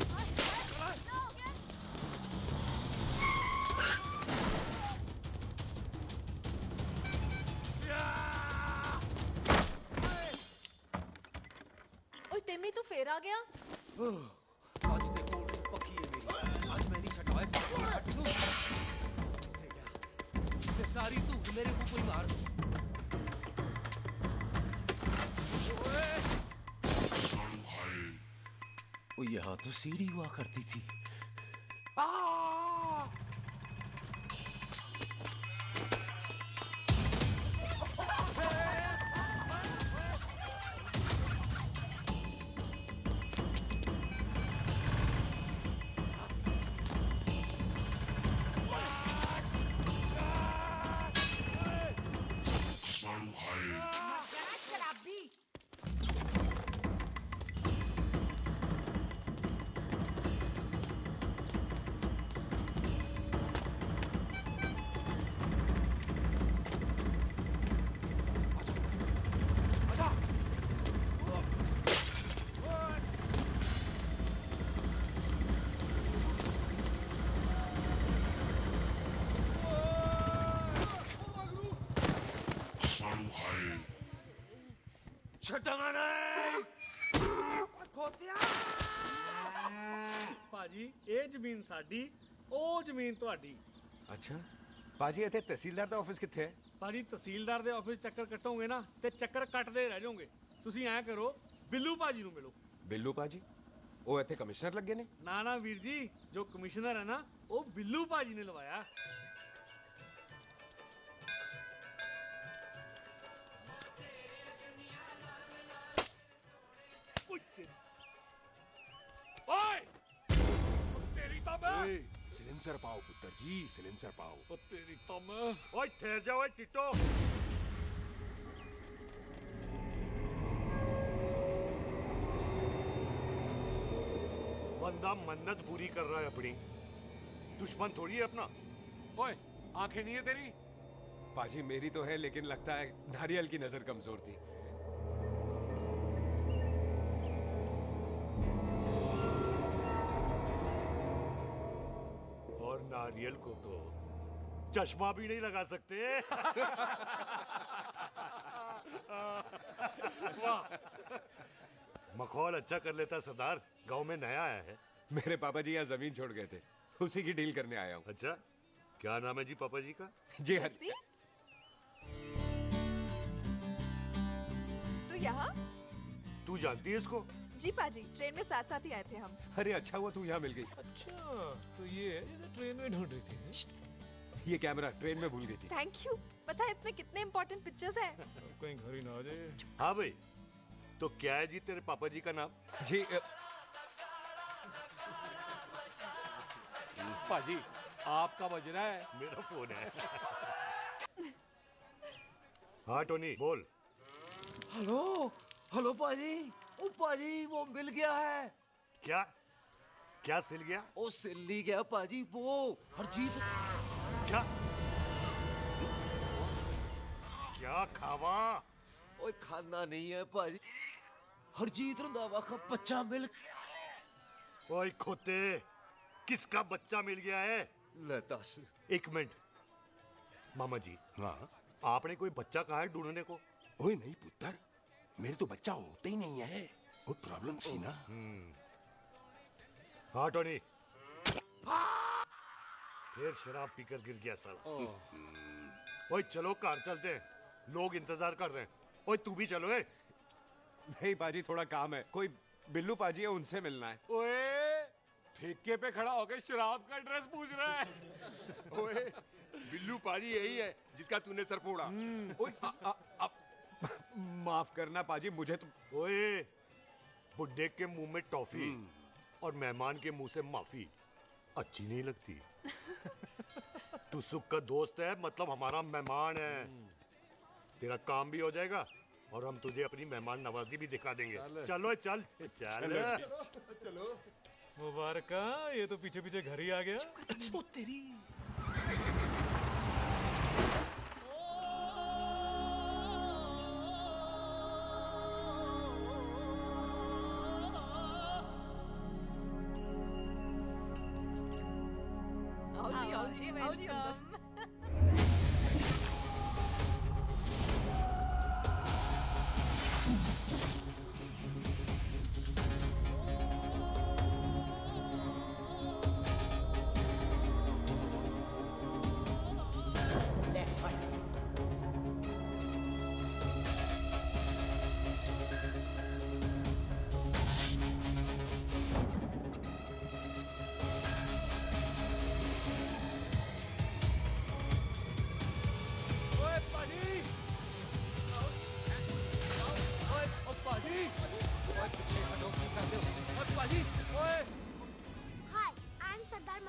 जिमी तू फिर आ गया? आज ते कोल्ड ड्रिंक पक्की है मेरी। आज मैं नहीं छटाए हट तू। ये सारी तू मेरे मुंह को ही मार। ओ यहाँ तो सीढ़ी हुआ करती थी। ਭਾਜੀ ਇਹ ਜ਼ਮੀਨ ਸਾਡੀ ਉਹ ਜ਼ਮੀਨ ਤੁਹਾਡੀ। ਅੱਛਾ ਪਾਜੀ ਇੱਥੇ ਤਹਿਸੀਲਦਾਰ ਦਾ ਆਫਿਸ ਕਿੱਥੇ ਹੈ? ਭਾਜੀ ਤਹਿਸੀਲਦਾਰ ਦੇ ਆਫਿਸ ਚੱਕਰ ਕੱਟੋਗੇ ਨਾ ਤੇ ਚੱਕਰ ਕੱਟਦੇ ਰਹਿ ਜਾਓਗੇ। ਤੁਸੀਂ ਐਂ ਕਰੋ ਬਿੱਲੂ ਭਾਜੀ ਨੂੰ ਮਿਲੋ। ਬਿੱਲੂ ਪਾਜੀ ਉਹ ਇੱਥੇ ਕਮਿਸ਼ਨਰ ਲੱਗੇ ਨੇ? ਨਾ ਨਾ ਵੀਰ ਜੀ ਜੋ ਕਮਿਸ਼ਨਰ ਹੈ ਨਾ ਉਹ ਬਿੱਲੂ ਭਾਜੀ ਨੇ ਲਵਾਇਆ। ओए तेरी तो मैं सिलेंसर पाओ पुत्र जी सिलेंसर पाओ। ओ तेरी तो मैं ओए ठहर जा ओए टिट्टो। बंदा मन्नत पूरी कर रहा है अपनी, दुश्मन थोड़ी है अपना। ओए आंखें नहीं है तेरी? पाजी मेरी तो है लेकिन लगता है नारियल की नजर कमजोर थी। और नारियल को तो चश्मा भी नहीं लगा सकते। वाह मखौल अच्छा कर लेता सरदार। गांव में नया आया है। मेरे पापा जी यहाँ जमीन छोड़ गए थे, उसी की डील करने आया हूँ। अच्छा क्या नाम है जी पापा जी का? जी हाँ। तू यहाँ? तू जानती है इसको? जी पाजी ट्रेन में साथ साथ ही आए थे हम। अरे अच्छा हुआ तू यहाँ मिल गई। अच्छा तो ये है जैसे ट्रेन में ढूंढ रही थी। ये कैमरा ट्रेन में भूल गई थी। Thank you. पता है इसमें कितने इम्पोर्टेंट पिक्चर्स हैं। कहीं घर ही ना आ जाए। हाँ भाई तो क्या है जी तेरे पापा जी का नाम? जी पाजी आपका बज रहा है। मेरा फोन है। हाँ टोनी बोल। हेलो हेलो पाजी। ओ पाजी वो मिल गया है। क्या क्या सिल गया? ओ सिल गया पाजी वो हरजीत। क्या क्या खावा? ओए खाना नहीं है पाजी, हरजीत रंधावा का बच्चा मिल। ओए खोते किसका बच्चा मिल गया है? ले दस। एक मिनट मामा जी। हाँ आपने कोई बच्चा कहा है ढूंढने को? ओए नहीं पुत्र मेरे तो बच्चा होता ही नहीं है। वो प्रॉब्लम थी ना। हाँ टोनी फिर शराब पीकर गिर गया साला। ओए चलो कार चलते हैं, लोग इंतजार कर रहे हैं। ओए तू भी चलो। नहीं पाजी थोड़ा काम है, कोई बिल्लू पाजी है उनसे मिलना है। ओए ठेके पे खड़ा होकर शराब का एड्रेस पूछ रहा है। ओए बिल्लू पाजी यही है जिसका तूने सर फोड़ा। ओए माफ करना पाजी मुझे तो। ओए बुड्ढे के मुंह में टॉफी और मेहमान के मुंह से माफी अच्छी नहीं लगती। तू सुख का दोस्त है मतलब हमारा मेहमान है। तेरा काम भी हो जाएगा और हम तुझे अपनी मेहमान नवाजी भी दिखा देंगे। चलो चल चल चलो मुबारक। ये तो पीछे पीछे घर ही आ गया। तेरी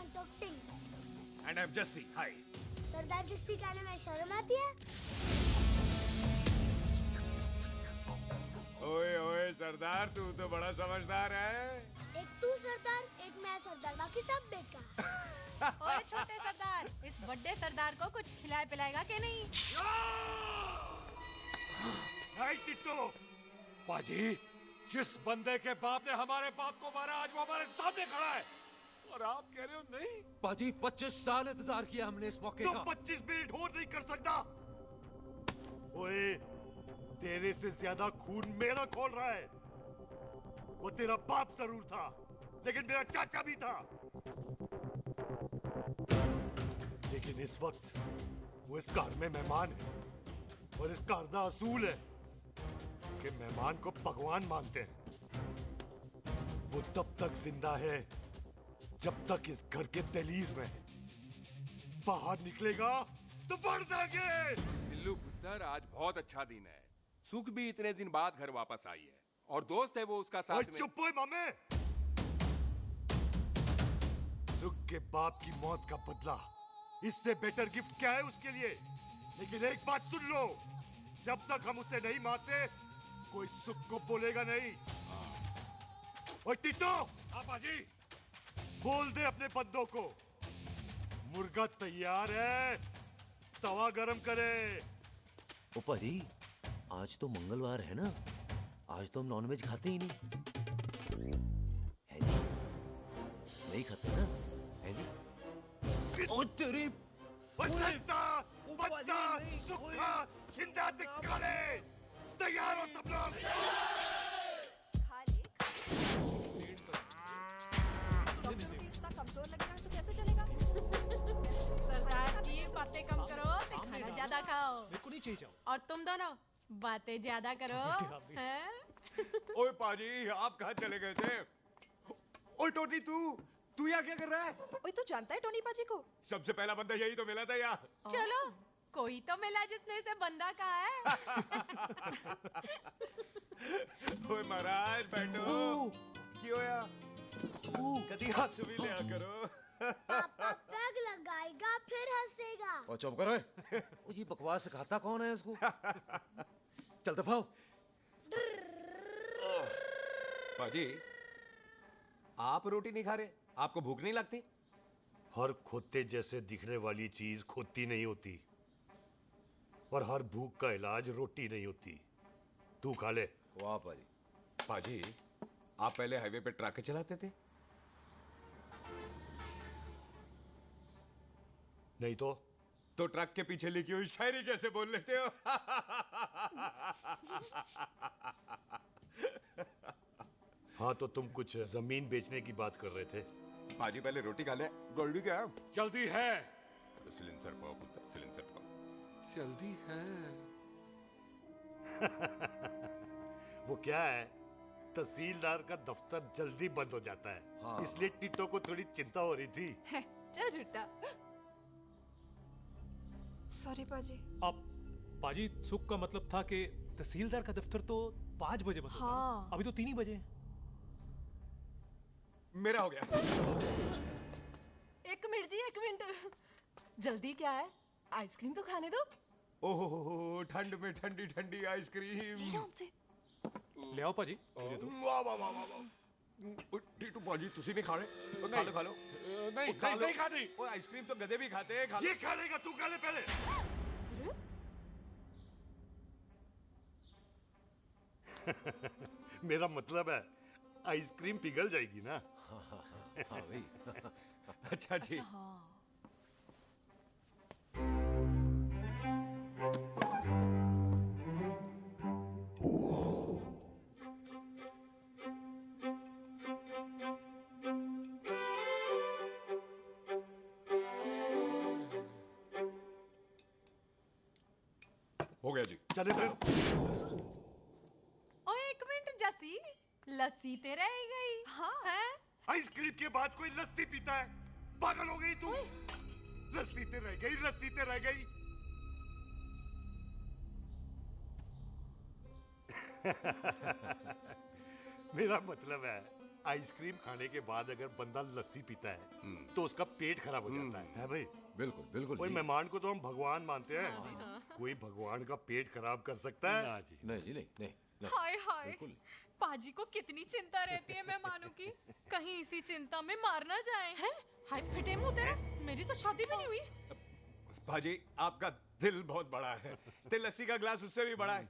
Santosh Singh. And I am Jassi, hi. Sardar Jassi कहने में शर्म आती है? ओए ओए सरदार, तू तो बड़ा समझदार है। एक तू सरदार, एक मैं सरदार, बाकी सब बेकार। ओए छोटे सरदार, इस बड़े सरदार को कुछ खिलाए पिलाएगा कि नहीं? हाय टिट्टो, पाजी, जिस बंदे के बाप ने हमारे बाप को मारा, आज वो हमारे सामने खड़ा है और आप कह रहे हो नहीं? पाजी 25 साल इंतजार किया हमने इस मौके का। 25 मिनट और नहीं कर सकता। ओए, तेरे से ज्यादा खून मेरा खोल रहा है। वो तेरा बाप जरूर था, लेकिन मेरा चाचा भी था। लेकिन इस वक्त वो इस घर में मेहमान है और इस घर का असूल है कि मेहमान को भगवान मानते हैं। वो तब तक जिंदा है जब तक इस घर के दहलीज में है। बाहर निकलेगा तो बढ़ जाएंगे। बिल्लू पुत्र, आज बहुत अच्छा दिन है। सुख भी इतने दिन बाद घर वापस आई है और दोस्त है वो उसका साथ में। चुप हो मामे। सुख के बाप की मौत का बदला, इससे बेटर गिफ्ट क्या है उसके लिए? लेकिन एक बात सुन लो, जब तक हम उसे नहीं मारते कोई सुख को बोलेगा नहीं। ओए टिट्टो, हाँ बाजी, बोल दे अपने बंदों को मुर्गा तैयार है, तवा गरम करे। ओ पाजी, आज तो मंगलवार है ना, आज तो हम नॉनवेज खाते ही नहीं है जी? नहीं खाते ना, है जी? ओ तेरी बसंता, बंदा, सुखा, जिंदा दिखाले, तैयार हो सब लोग। इतना कमजोर लग रहा है तो कैसे चलेगा? सरदार जी बातें कम करो, तो खाना ज्यादा खाओ। मेरे को नहीं चाहिए जाओ। और तुम दोनों बातें ज्यादा करो, हैं? ओए पाजी, आप कहाँ चले गए थे? ओए टोनी, तू यहाँ क्या कर रहा है? ओए तू जानता है टोनी पाजी को? सबसे पहला बंदा यही तो मिला था यहाँ। चलो, कोई तो मिला जिसने इसे बंदा कहा है। ओए महाराज बैठो। क्यों यार? कभी हंसू भी लिया करो। पापा पैग लगाएगा फिर हंसेगा। और चुप करो। ओ ये बकवास सिखाता कौन है इसको? चल दफाओ। पाजी, आप रोटी नहीं खा रहे? आपको भूख नहीं लगती? हर खोते जैसे दिखने वाली चीज खोती नहीं होती और हर भूख का इलाज रोटी नहीं होती। तू खा ले। वाह पाजी। पाजी, आप पहले हाईवे पे ट्रक चलाते थे? नहीं तो ट्रक के पीछे लिखी हुई शायरी कैसे बोल लेते हो? हाँ, तो तुम कुछ जमीन बेचने की बात कर रहे थे। पाजी पहले रोटी खा ले। गोल्डी क्या? जल्दी है। सिलेंसर पाओ पुत्र, सिलेंसर पाओ। जल्दी है। वो क्या है, तहसीलदार का दफ्तर जल्दी बंद हो जाता है। हाँ। इसलिए टिट्टो को थोड़ी चिंता हो रही थी। चल झुट्टा। सॉरी पाजी। अब पाजी, सुख का मतलब था कि तहसीलदार का दफ्तर तो 5 बजे बंद होता है। हाँ। अभी तो 3 ही बजे हैं। मेरा हो गया। एक मिनट जी, एक मिनट। जल्दी क्या है? आइसक्रीम तो खाने दो। ओहो, ठंड में ठंडी ठंडी आइसक्रीम। ले आओ पाजी, मुझे दो। वाह वाह वाह वाह। टीटू पाजी, तुसी नहीं खा रहे? खा लो खा लो। नहीं खाती। वो आइसक्रीम तो गधे भी खाते हैं। खा लो। ये खा लेगा, तू खा ले पहले। मेरा मतलब है आइसक्रीम पिघल जाएगी ना। हाँ भाई। अच्छा जी। हो गया जी। चले फिर। ओ एक मिनट जसी, लस्सी ते रह गई। हाँ है? आइसक्रीम के बाद कोई लस्सी पीता है? पागल हो गई तू? लस्सी ते रह गई, लस्सी ते रह गई। मेरा मतलब है आइसक्रीम खाने के बाद अगर बंदा लस्सी पीता है तो उसका पेट खराब हो जाता है भाई? बिल्कुल बिल्कुल कोई जी। मेहमान को तो हम भगवान मानते हैं, कोई भगवान का पेट खराब कर सकता है? ना जी। नहीं जी, नहीं नहीं, नहीं। हाय हाय, पाजी को कितनी चिंता रहती है मेहमानों की, कहीं इसी चिंता में मार ना जाए। हैं? हाय फिटे मुंह तेरा, मेरी तो शादी भी नहीं हुई। भाजी आपका दिल बहुत बड़ा है, ते लस्सी का ग्लास उससे भी बड़ा है।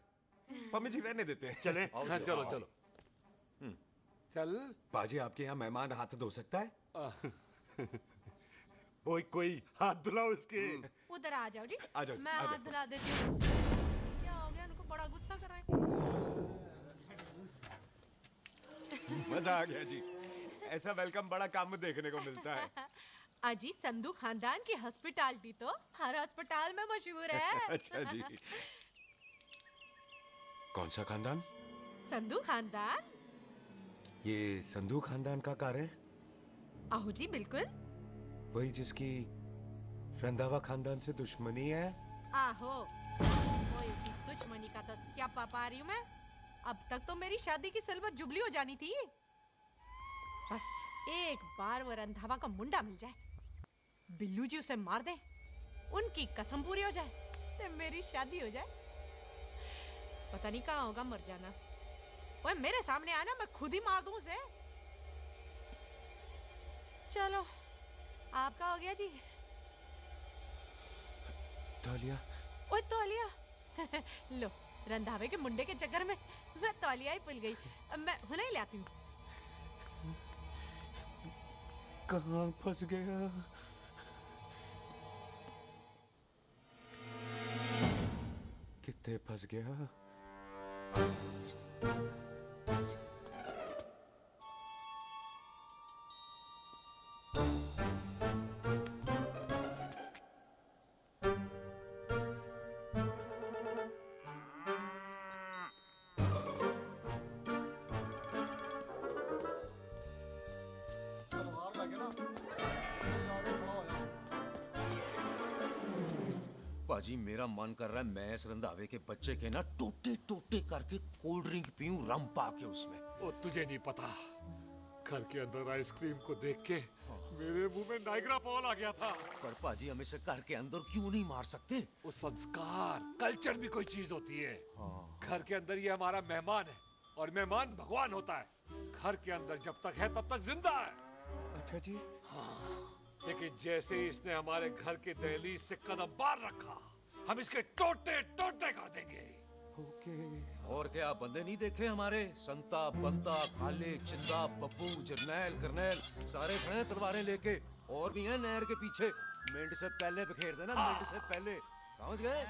पम्मी जी रहने देते हैं। चले? हाँ, चलो चलो चल। बाजी आपके यहाँ मेहमान हाथ धो सकता है? कोई हाथ धुलाओ इसके। उधर आ जाओ जी, आ जाओ, मैं आ हाथ जाओ। धुला देती हूँ। क्या हो गया, उनको बड़ा गुस्सा कर रहे हैं। मजा आ गया जी, ऐसा वेलकम बड़ा काम में देखने को मिलता है। अजी संधू खानदान की हॉस्पिटैलिटी तो हर अस्पताल में मशहूर है। अच्छा जी। कौन सा खानदान? संधू खानदान। ये संधू खानदान का कार है? आहो जी बिल्कुल। वही जिसकी रंधावा खानदान से दुश्मनी है? आहो, वो इसी दुश्मनी का तो स्यापा पा रही हूँ मैं। अब तक तो मेरी शादी की सिल्वर जुबली हो जानी थी। बस एक बार वो रंधावा का मुंडा मिल जाए, बिल्लू जी उसे मार दे, उनकी कसम पूरी हो जाए, तो मेरी शादी हो जाए। पता नहीं कहाँ होगा मर जाना। ओए मेरे सामने आना, मैं खुद ही मार दूं उसे। चलो आपका हो गया जी। तौलिया। ओए तौलिया। लो, रंधावे के मुंडे के चक्कर में मैं तौलिया ही भूल गई। अब मैं हुने ही ले आती हूँ। कहाँ फंस गया? कितने फंस गया? तलवार लगे ना, लाके खड़ा हो जा। पाजी मेरा मन कर रहा है मैं इस रंधावे के बच्चे के ना टोटे टोटे करके कोल्ड ड्रिंक पीऊं, रम पाके उसमें। ओ तुझे नहीं पता, घर के अंदर आइसक्रीम को देख के मेरे मुंह में नाइग्रा फॉल आ गया था। पर पाजी हम इसे घर के अंदर क्यों नहीं मार सकते? वो संस्कार कल्चर भी कोई चीज होती है। घर के अंदर ये हमारा मेहमान है और मेहमान भगवान होता है। घर के अंदर जब तक है तब तक जिंदा है। अच्छा जी। लेकिन जैसे ही इसने हमारे घर के दहलीज से कदम बाहर रखा, हम इसके टोटे टोटे कर देंगे। और क्या बंदे नहीं देखे हमारे? संता, बंता, खाले, चिंदा, बब्बू, जरनैल, करनैल सारे खड़े हैं तलवारें लेके, और भी हैं नहर के पीछे। मिंट से पहले बिखेर देना, मिंट से पहले, समझ गए?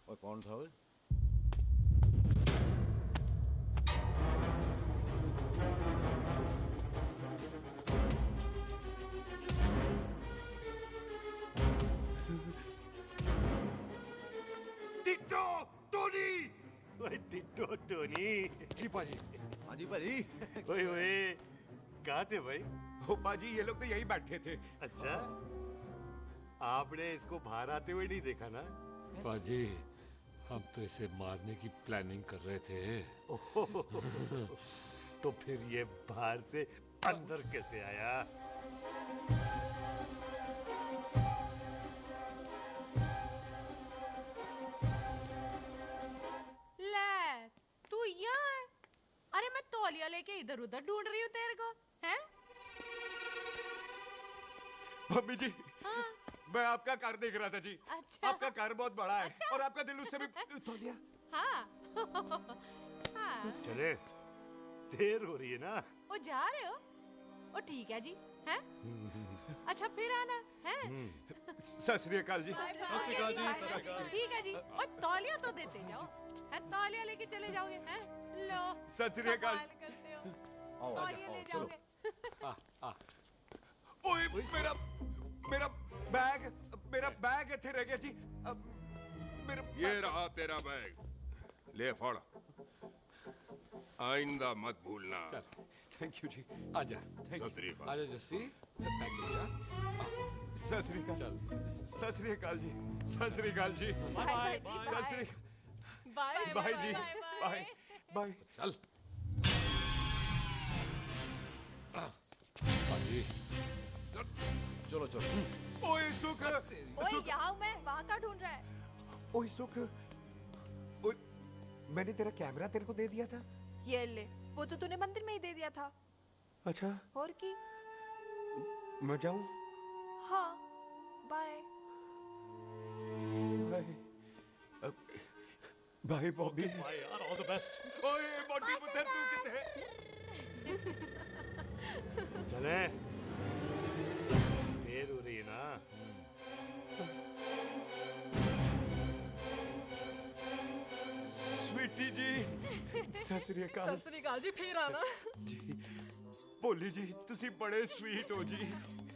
और कौन था वो? टिट्टो टोनी, ओए टिट्टो टोनी। जी पाजी। हाँ जी पाजी। ओए कहाँ थे भाई? ओ पाजी ये लोग तो यही बैठे थे। अच्छा, आपने इसको बाहर आते हुए नहीं देखा ना? पाजी हम तो इसे मारने की प्लानिंग कर रहे थे। तो फिर ये बाहर से अंदर कैसे आया? ले, तू यहाँ है? अरे मैं तौलिया लेके इधर उधर ढूंढ रही हूँ तेरे को, हैं? मम्मी जी, हाँ? मैं आपका कार देख रहा था जी। अच्छा। आपका कार बहुत बड़ा है। अच्छा। और आपका दिल उससे भी तौलिया। हाँ। हाँ। चले, देर हो रही है ना? ओ जा रहे हो? ओ ठीक है जी, हैं? अच्छा फिर आना, हैं? सत श्री अकाल जी। ठीक है जी। ओ तौलिया तो देते जाओ, है तौलिया लेके चले जाओगे, हैं? लो। सत श्री अकाल। कमाल करते हो। आओ, तौलिया ले चलो। जाओगे। ओए मेरा मेरा बैग इथे रह गया जी। मेरा ये रहा तेरा बैग, ले फड़। आइंदा मत भूलना। थैंक यू जी। आजा। आजा जस्सी। सत श्री अकाल। सत श्री अकाल जी। सत श्री अकाल जी। बाय सत श्री बाय बाय जी। Bye bye. चल। पाजी चलो चलो ओए सुख ओए यहाँ हूँ मैं, वहाँ का ढूंढ रहा है? ओए सुख ओए मैंने तेरा कैमरा तेरे को दे दिया था। ये ले, वो तो तूने मंदिर में ही दे दिया था। अच्छा और की? मैं जाऊं? हाँ, बाय। Bye bye Bobby. बाय यार, ऑल द बेस्ट। ओए बॉबी पुत्र तू किथे? चले, देर हो रही है ना। स्वीटी जी सत श्री अकाल। सत श्री अकाल जी, फिर आना। जी भोली जी तुसी बड़े स्वीट हो जी।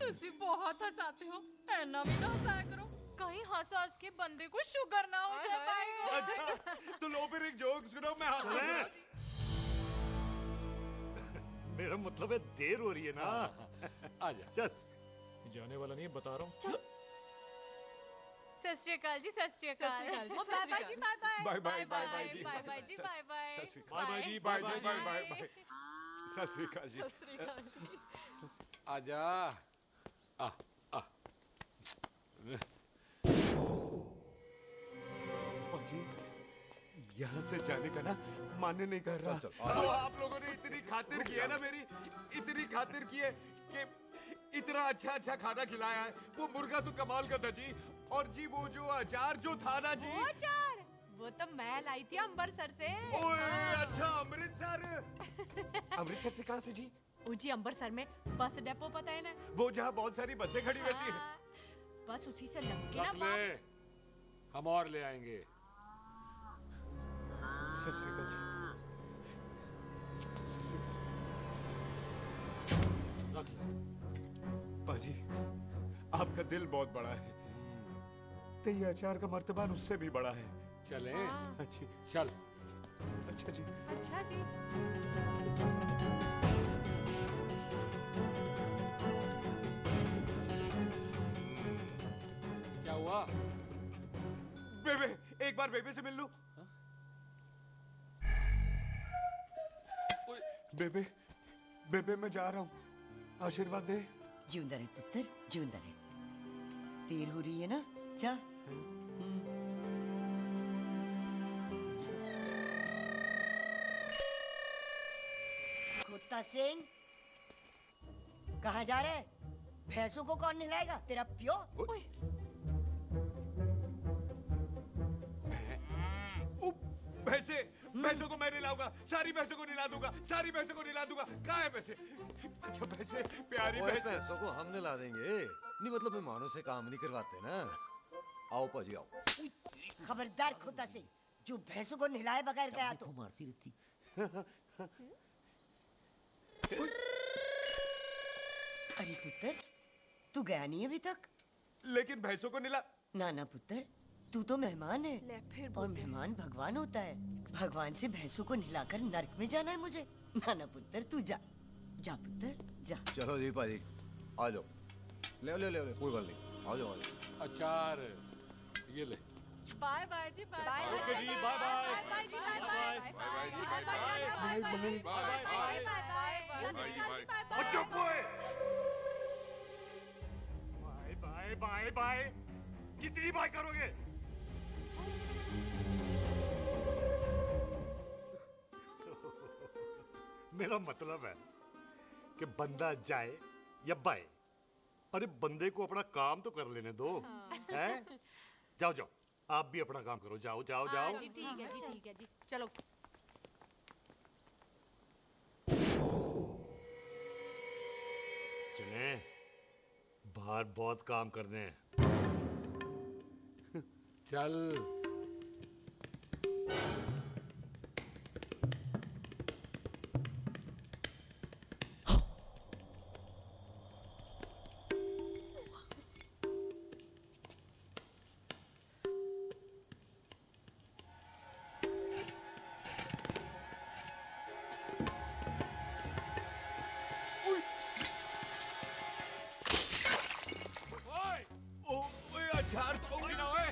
तुसी बहुत हंसाते हो, ऐना भी ना हंसाया करो, कहीं हंस हंस के बंदे को शुगर ना हो जाए भाई को। अच्छा तो लो फिर एक जोक सुनाओ, मैं हंसूंगा। मेरा मतलब है देर हो रही है ना। आजा चल। जाने वाला नहीं है, बता रहा हूँ। सत श्री अकाल जी, सत श्री अकाल। सत श्री अकाल जी, ओ, बाय बाय जी, bye bye. Bye bye bye bye जी। बाय बाय जी, बाय बाय। बाय बाय जी, bye bye bye bye bye. सत श्री अकाल जी। सत श्री अकाल जी। आजा आ आ जी यहाँ से जाने का ना माने नहीं कर रहा। तो आप लोगों ने इतनी खातिर की है ना मेरी, इतनी खातिर की है कि इतना अच्छा अच्छा खाना खिलाया है। वो मुर्गा तो कमाल का था जी, और जी वो जो अचार जो था ना जी। वो अचार वो तो मैं लाई थी अमृतसर से। ओए अच्छा अमृतसर। अमृतसर से कहाँ से जी? जी अमृतसर में बस डिपो पता है ना, वो जहाँ बहुत सारी बसें खड़ी रहती है। बस उसी से लग के ना रख ले, हम और ले आएंगे। सत श्री अकाल जी। रख ले। पाजी आपका दिल बहुत बड़ा है, तो ये अचार का मर्तबान उससे भी बड़ा है। चलें? अच्छी चल। अच्छा जी। अच्छा जी। क्या हुआ? बेबे एक बार बेबे से मिल लूं। बेबे बेबे मैं जा रहा हूँ, आशीर्वाद दे। जिंदा रहे पुत्र, जिंदा रहे। देर हो रही है ना, जा। कुत्ता सिंह, कहाँ जा रहे? भैंसों को कौन नहलाएगा? तेरा प्यो? भैंसों को मैं नहलाऊंगा, सारी भैंसों को नहला दूंगा, सारी भैंसों को नहला दूंगा। कहाँ है भैंसे? अच्छा भैंसे प्यारी भैंसों को हम नहला देंगे। नहीं मतलब मेहमानों से काम नहीं करवाते ना। आओ पाजी आओ। खबरदार कुत्ता सिंह, जो भैंसों को नहलाए बगैर गया तो मारती रहती। अरे पुत्र, तू गया नहीं अभी तक? लेकिन भैंसों को नहला। ना ना पुत्र, तू तो मेहमान है, ले फिर और मेहमान भगवान होता है। भगवान से भैंसों को नहलाकर नरक में जाना है मुझे। ना ना पुत्र, तू जा, जा पुत्र जा। चलो जी पाजी, आ जाओ। ले ले ले ले, कोई बात नहीं, आ जाओ आ जाओ। अचार ये ले। बाय बाय जी, बाय बाय। ओके जी, बाय बाय। बाय जी, बाय बाय। बाय बाय चुप हुए। Bye bye bye bye. कितनी बाय करोगे? मेरा मतलब है कि बंदा जाए या बाय, अरे बंदे को अपना काम तो कर लेने दो। हैं? जाओ जाओ, आप भी अपना काम करो। जाओ जाओ जाओ। जी ठीक है जी, ठीक है जी, चलो। चले, बाहर बहुत काम करने हैं। चल। ओए अचार तो ना ओए।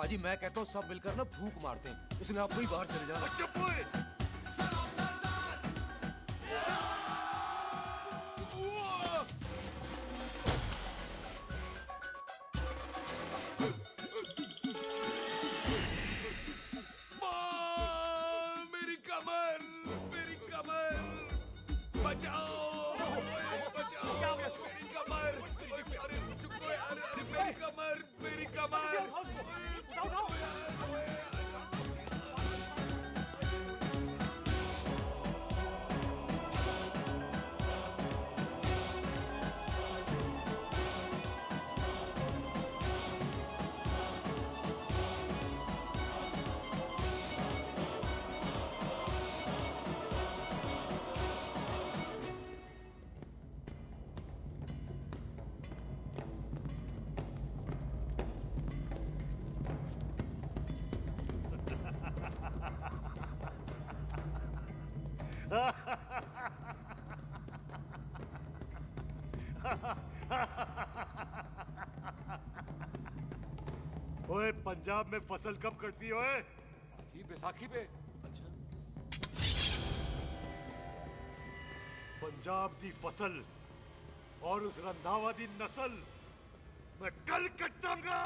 पाजी मैं कहता हूँ सब मिलकर ना फूंक मारते हैं, इसने आप ही बाहर चले जाना। चुप हुए। मेरी कमर, मेरी कमर, बचाओ, बचाओ, मेरी कमर, अरे चुप हो यार, अरे मेरी कमर, मेरी कमर। ओए पंजाब में फसल कब कटती है ओए? ये बैसाखी पे। अच्छा। पंजाब दी फसल और उस रंधावा दी नस्ल मैं कल कटाऊंगा।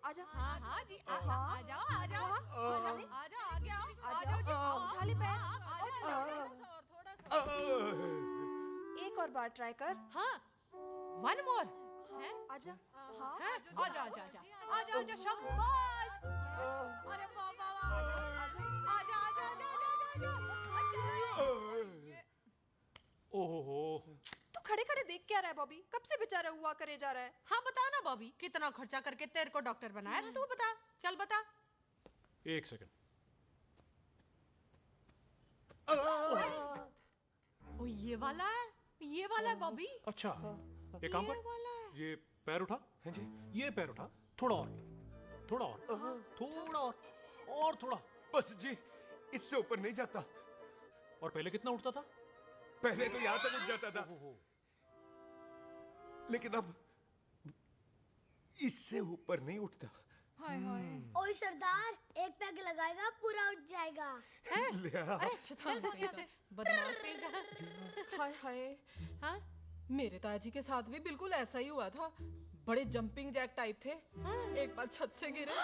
आजा। हाँ हाँ जी आ जाओ आ जाओ आ जाओ आ जाओ आ गया आ जाओ जी उठा ले पैर। थोड़ा एक और बार ट्राई कर। हाँ वन मोर है आजा। हाँ आजा आजा आजा आजा आजा शाबाश अरे वाह वाह वाह आजा आजा आजा आजा आजा ओहो तू खड़े खड़े देख क्या रहा है बॉबी? कब से बेचारा हुआ करे जा रहा है? हाँ बता ना बॉबी, कितना खर्चा करके तेरे को डॉक्टर बनाया? तू बता, चल बता। एक सेकंड। ओ ये वाला है बॉबी। अच्छा एक काम कर, ये पैर उठा। हाँ जी। ये पैर उठा, थोड़ा और, थोड़ा और, थोड़ा और थोड़ा। बस जी, इससे ऊपर नहीं जाता। और पहले कितना उठता था? पहले तो यहाँ तक उठ जाता था, लेकिन अब इससे ऊपर नहीं उठता। हाय हाय। ओए सरदार, एक पैग लगाएगा पूरा उठ जाएगा। अरे चल भाग यहाँ से, बदमाश कहीं का। हाय हाय। हाँ मेरे ताजी के साथ भी बिल्कुल ऐसा ही हुआ था। बड़े जंपिंग जैक टाइप थे। एक बार छत से गिरे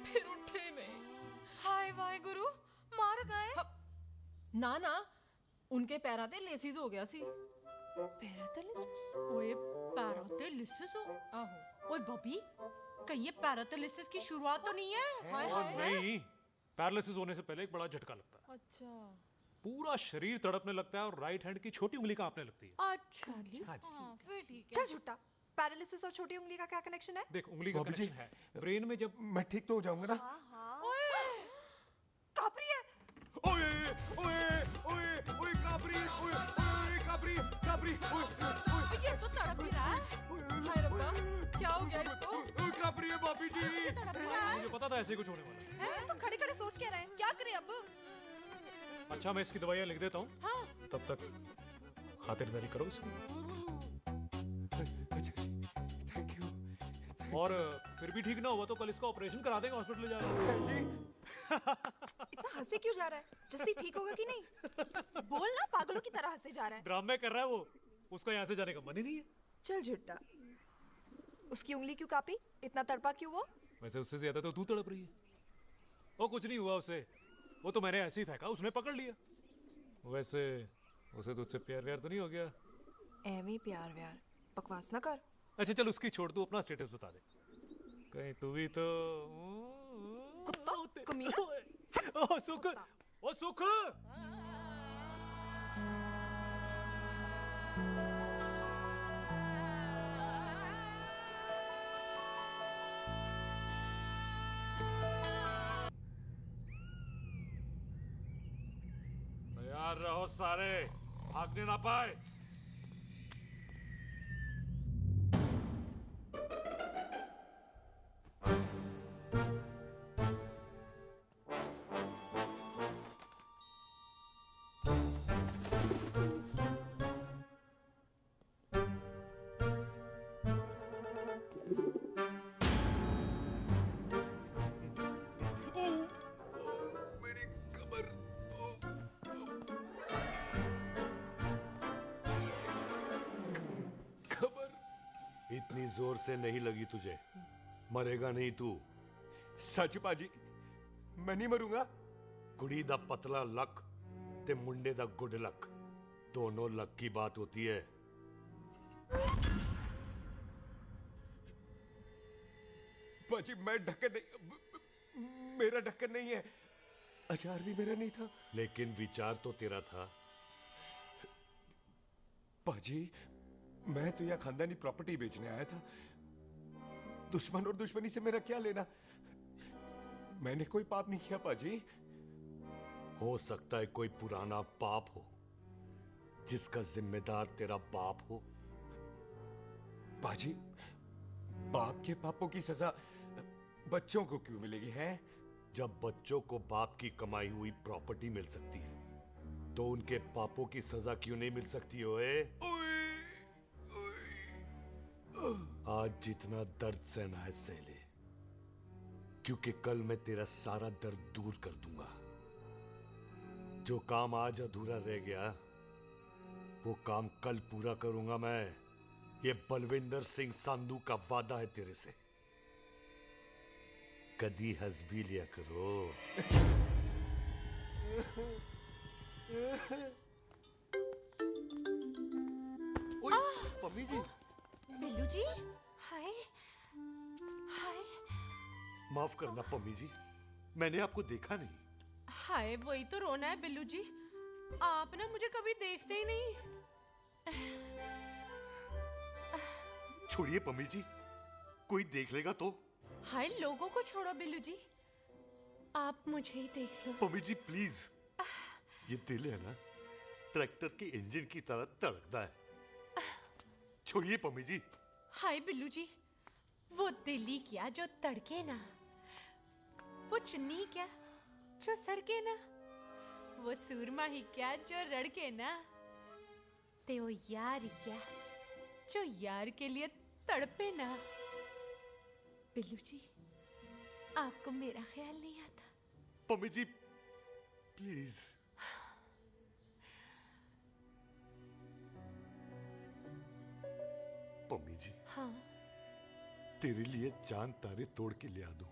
फिर उठे नहीं। हाय वाहे गुरु मार गए। ना ना उनके पैरा ते लेसिस हो गया सी। पैरालिसिस? ओए पैरालिसिस हो? आहो। ओए बॉबी, कहीं ये पैरालिसिस की शुरुआत तो नहीं है? हाय हाय। नहीं, पैरालिसिस होने से पहले एक बड़ा झटका लगता है। अच्छा। पूरा शरीर तड़पने लगता है और राइट हैंड की छोटी उंगली कांपने लगती है। अच्छा हाँ जी। फिर ठीक है। चल झूठा, पैरालिसिस और छोटी उंगली का क्या कनेक्शन है? देख उंगली का बॉबी जी, कनेक्शन है ब्रेन में। जब मैं ठीक तो हो जाऊंगा ना? कापरी है। ओए ओए ओए ओए काबरी, ओए ओए काबरी काबरी, ओए ये तो तड़प ही रहा है। हाय रब्बा, क्या हो गया इसको? ओए काबरी है बॉबी जी। मुझे पता था ऐसे कुछ होने वाला है। तुम खड़े खड़े सोच क्या रहे हैं? क्या करें अब? अच्छा मैं इसकी दवाइयाँ लिख देता हूँ। हाँ। तब तक खातिरदारी करो इसकी। Thank you. और फिर भी ठीक ना हुआ तो कल इसका ऑपरेशन करा देंगे हॉस्पिटल जाकर। इतना हंसे क्यों जा रहा है? जस्सी ठीक होगा कि नहीं? बोल ना, पागलों की तरह हंसे जा रहा है। ड्रामे कर रहा है वो, उसका यहाँ से जाने का मन ही नहीं है। चल झुट्टा, उसकी उंगली क्यों कापी? इतना तड़पा क्यों वो? वैसे उससे ज्यादा तो तू तड़प रही है। वो कुछ नहीं हुआ उसे, वो तो मैंने ऐसे ही फेंका, उसने पकड़ लिया। वैसे उसे तुझसे प्यार व्यार तो नहीं हो गया? एवी प्यार व्यार बकवास ना कर। अच्छा चल उसकी छोड़, तू अपना स्टेटस बता दे। कहीं तू भी तो कुत्ता कमीना। ओ सुख, ओ सुख। तैयार रहो सारे, भागने ना पाए। गोली जोर से नहीं लगी तुझे, मरेगा नहीं तू। सच पाजी, मैं नहीं मरूंगा। कुड़ी दा पतला लक ते मुंडे दा गुड लक, दोनों लक की बात होती है। पाजी मैं ढक्कन नहीं, मेरा ढक्कन नहीं है, अचार भी मेरा नहीं था। लेकिन विचार तो तेरा था। पाजी मैं तो यह खानदानी प्रॉपर्टी बेचने आया था, दुश्मन और दुश्मनी से मेरा क्या लेना। मैंने कोई पाप नहीं किया पाजी। हो सकता है कोई पुराना पाप हो जिसका जिम्मेदार तेरा बाप हो। पाजी बाप के पापों की सजा बच्चों को क्यों मिलेगी है? जब बच्चों को बाप की कमाई हुई प्रॉपर्टी मिल सकती है तो उनके पापों की सजा क्यों नहीं मिल सकती? ओए आज जितना दर्द सहना है सह ले, क्योंकि कल मैं तेरा सारा दर्द दूर कर दूंगा। जो काम आज अधूरा रह गया वो काम कल पूरा करूंगा मैं। ये बलविंदर सिंह संधू का वादा है तेरे से। कदी हंस भी लिया करो। मम्मी जी। बिल्लू जी, हाय हाय। माफ करना पम्मी जी, मैंने आपको देखा नहीं। हाय वही तो रोना है बिल्लू जी, आप ना मुझे कभी देखते ही नहीं। छोड़िए पम्मी जी, कोई देख लेगा तो। हाय लोगों को छोड़ो बिल्लू जी, आप मुझे ही देख लो। पम्मी जी प्लीज, ये दिल है ना ट्रैक्टर के इंजन की तरह धड़कता है। छोड़िए पम्मी जी। हाय बिल्लू जी, वो दिल्ली क्या जो तड़के ना, वो चुन्नी क्या जो सरके ना, वो सूरमा ही क्या जो रड़के ना, ते वो यार ही क्या जो यार के लिए तड़पे ना। बिल्लू जी आपको मेरा ख्याल नहीं आता? पम्मी जी प्लीज। पम्मी जी हाँ तेरे लिए चांद तारे तोड़ के ले आ दूं,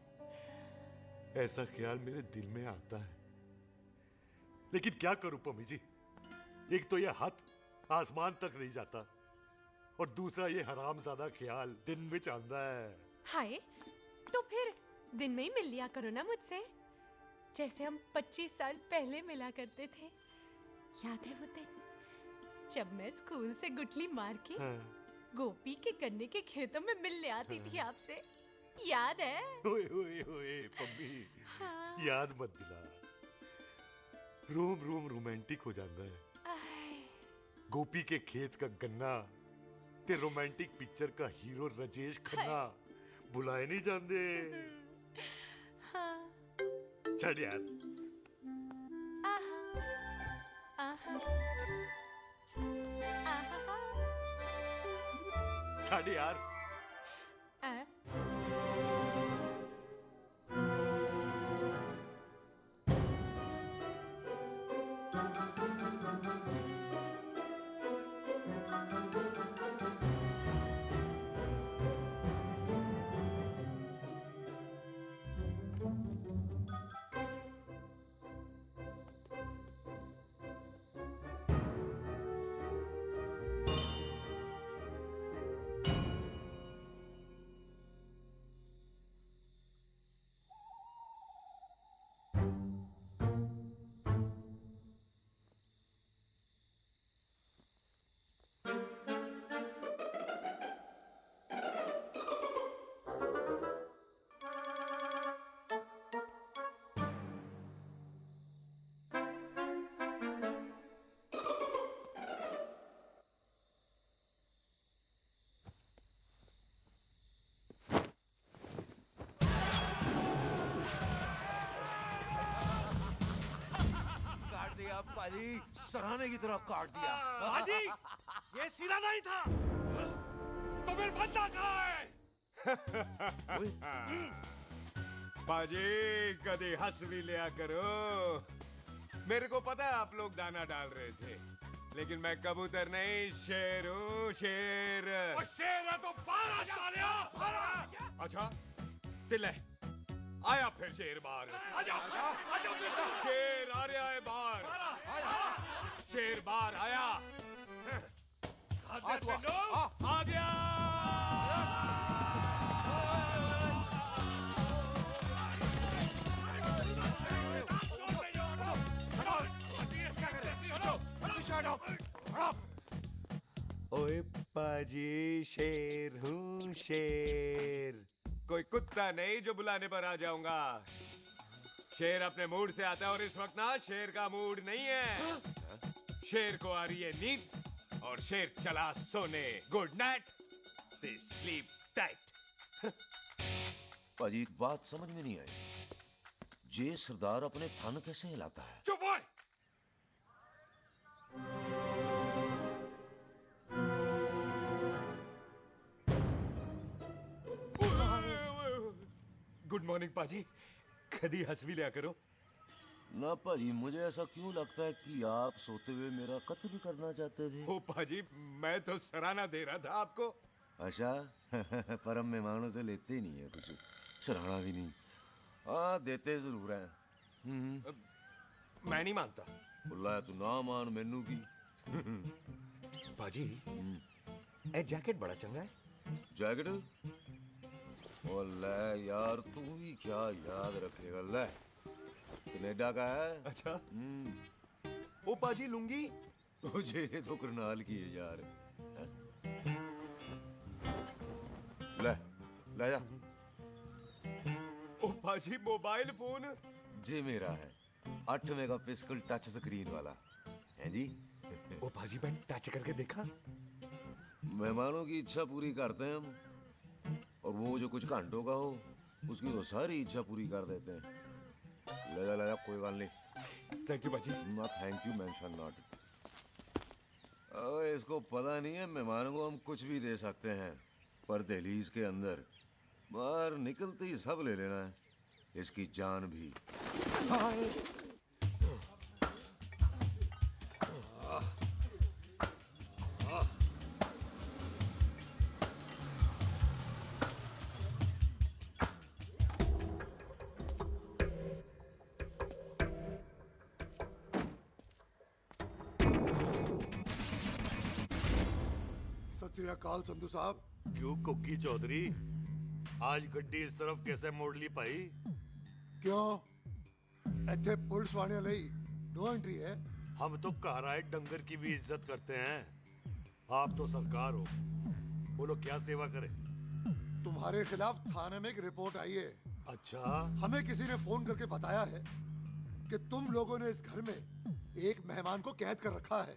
ऐसा ख्याल मेरे दिल में आता है। लेकिन क्या करूं पम्मी जी, एक तो ये हाथ आसमान तक नहीं जाता और दूसरा ये हरामजादा ख्याल दिन में चांदा है। हाय तो फिर दिन में ही मिल लिया करो ना मुझसे, जैसे हम 25 साल पहले मिला करते थे। याद है वो दिन जब मैं स्कूल से गुठली मार के गोपी के गन्ने के खेतों में मिलने आती थी आपसे, याद है? ओए ओए ओए पम्मी, हाँ। याद मत दिला, रोम रोम रोमांटिक हो जाता है। गोपी के खेत का गन्ना ते रोमांटिक पिक्चर का हीरो राजेश खन्ना बुलाए नहीं जाते। हाँ। छड़ यार। छड़ यार। पाजी सराहने की तरह काट दिया। पाजी ये सिरा नहीं था, तो फिर बंदा कहाँ है? पाजी कभी हंस भी लिया करो। मेरे को पता है आप लोग दाना डाल रहे थे, लेकिन मैं कबूतर नहीं, शेर हूँ, शेर। और शेर है तो 12 सालिया 12। अच्छा तिले आया फिर शेर बाहर। आजा शेर आ रहा है बाहर। शेर बाहर आया। आ गया। ओए पाजी, शेर हूँ शेर। कोई कुत्ता नहीं जो बुलाने पर आ जाऊंगा। शेर अपने मूड से आता है और इस वक्त ना शेर का मूड नहीं है। शेर को आ रही है नींद और शेर चला सोने। Good night, sleep tight. पाजी एक बात समझ में नहीं आई, जे सरदार अपने थन कैसे हिलाता है? चुप हो। गुड मॉर्निंग पाजी, कदी हंस भी लिया करो। ना पाजी, मुझे ऐसा क्यों लगता है कि आप सोते हुए मेरा कत्ल भी करना चाहते थे? ओ पाजी, मैं तो सराहना दे रहा था आपको। अच्छा पर हम मेहमानों से लेते ही नहीं है कुछ, सराहना भी नहीं। हाँ देते जरूर हैं। मैं नहीं मानता। बुला तू ना मान मैनू की। पाजी ए जैकेट बड़ा चंगा है। जैकेट? ओ ले यार, तू भी क्या याद रखेगा। ले कनेडा का है। अच्छा। ओ पाजी लुंगी तुझे तो करनाल की है यार। ले ले जा। ओ पाजी मोबाइल फोन जे मेरा है, 8 मेगापिक्सल टच स्क्रीन वाला है जी। ओ पाजी मैं टच करके देखा। मेहमानों की इच्छा पूरी करते हैं हम, और वो जो कुछ घंटों का हो उसकी तो सारी इच्छा पूरी कर देते हैं। ले जा कोई बात नहीं। थैंक यू पाजी। ना थैंक यू मेंशन नॉट। इसको पता नहीं है मेहमानों को हम कुछ भी दे सकते हैं, पर दहलीज के अंदर बाहर निकलते ही सब ले लेना है, इसकी जान भी। सत श्री अकाल संधू साहब। क्यों कुक्की चौधरी, आज गड्डी इस तरफ कैसे मोड़ ली पाई? क्यों ਇੱਥੇ ਪੁਲਿਸ ਵਾਲਿਆਂ ਲਈ नो एंट्री है। हम तो घर आए डंगर की भी इज्जत करते हैं। आप तो सरकार हो, बोलो क्या सेवा करें? तुम्हारे खिलाफ थाने में एक रिपोर्ट आई है। अच्छा? हमें किसी ने फोन करके बताया है कि तुम लोगों ने इस घर में एक मेहमान को कैद कर रखा है।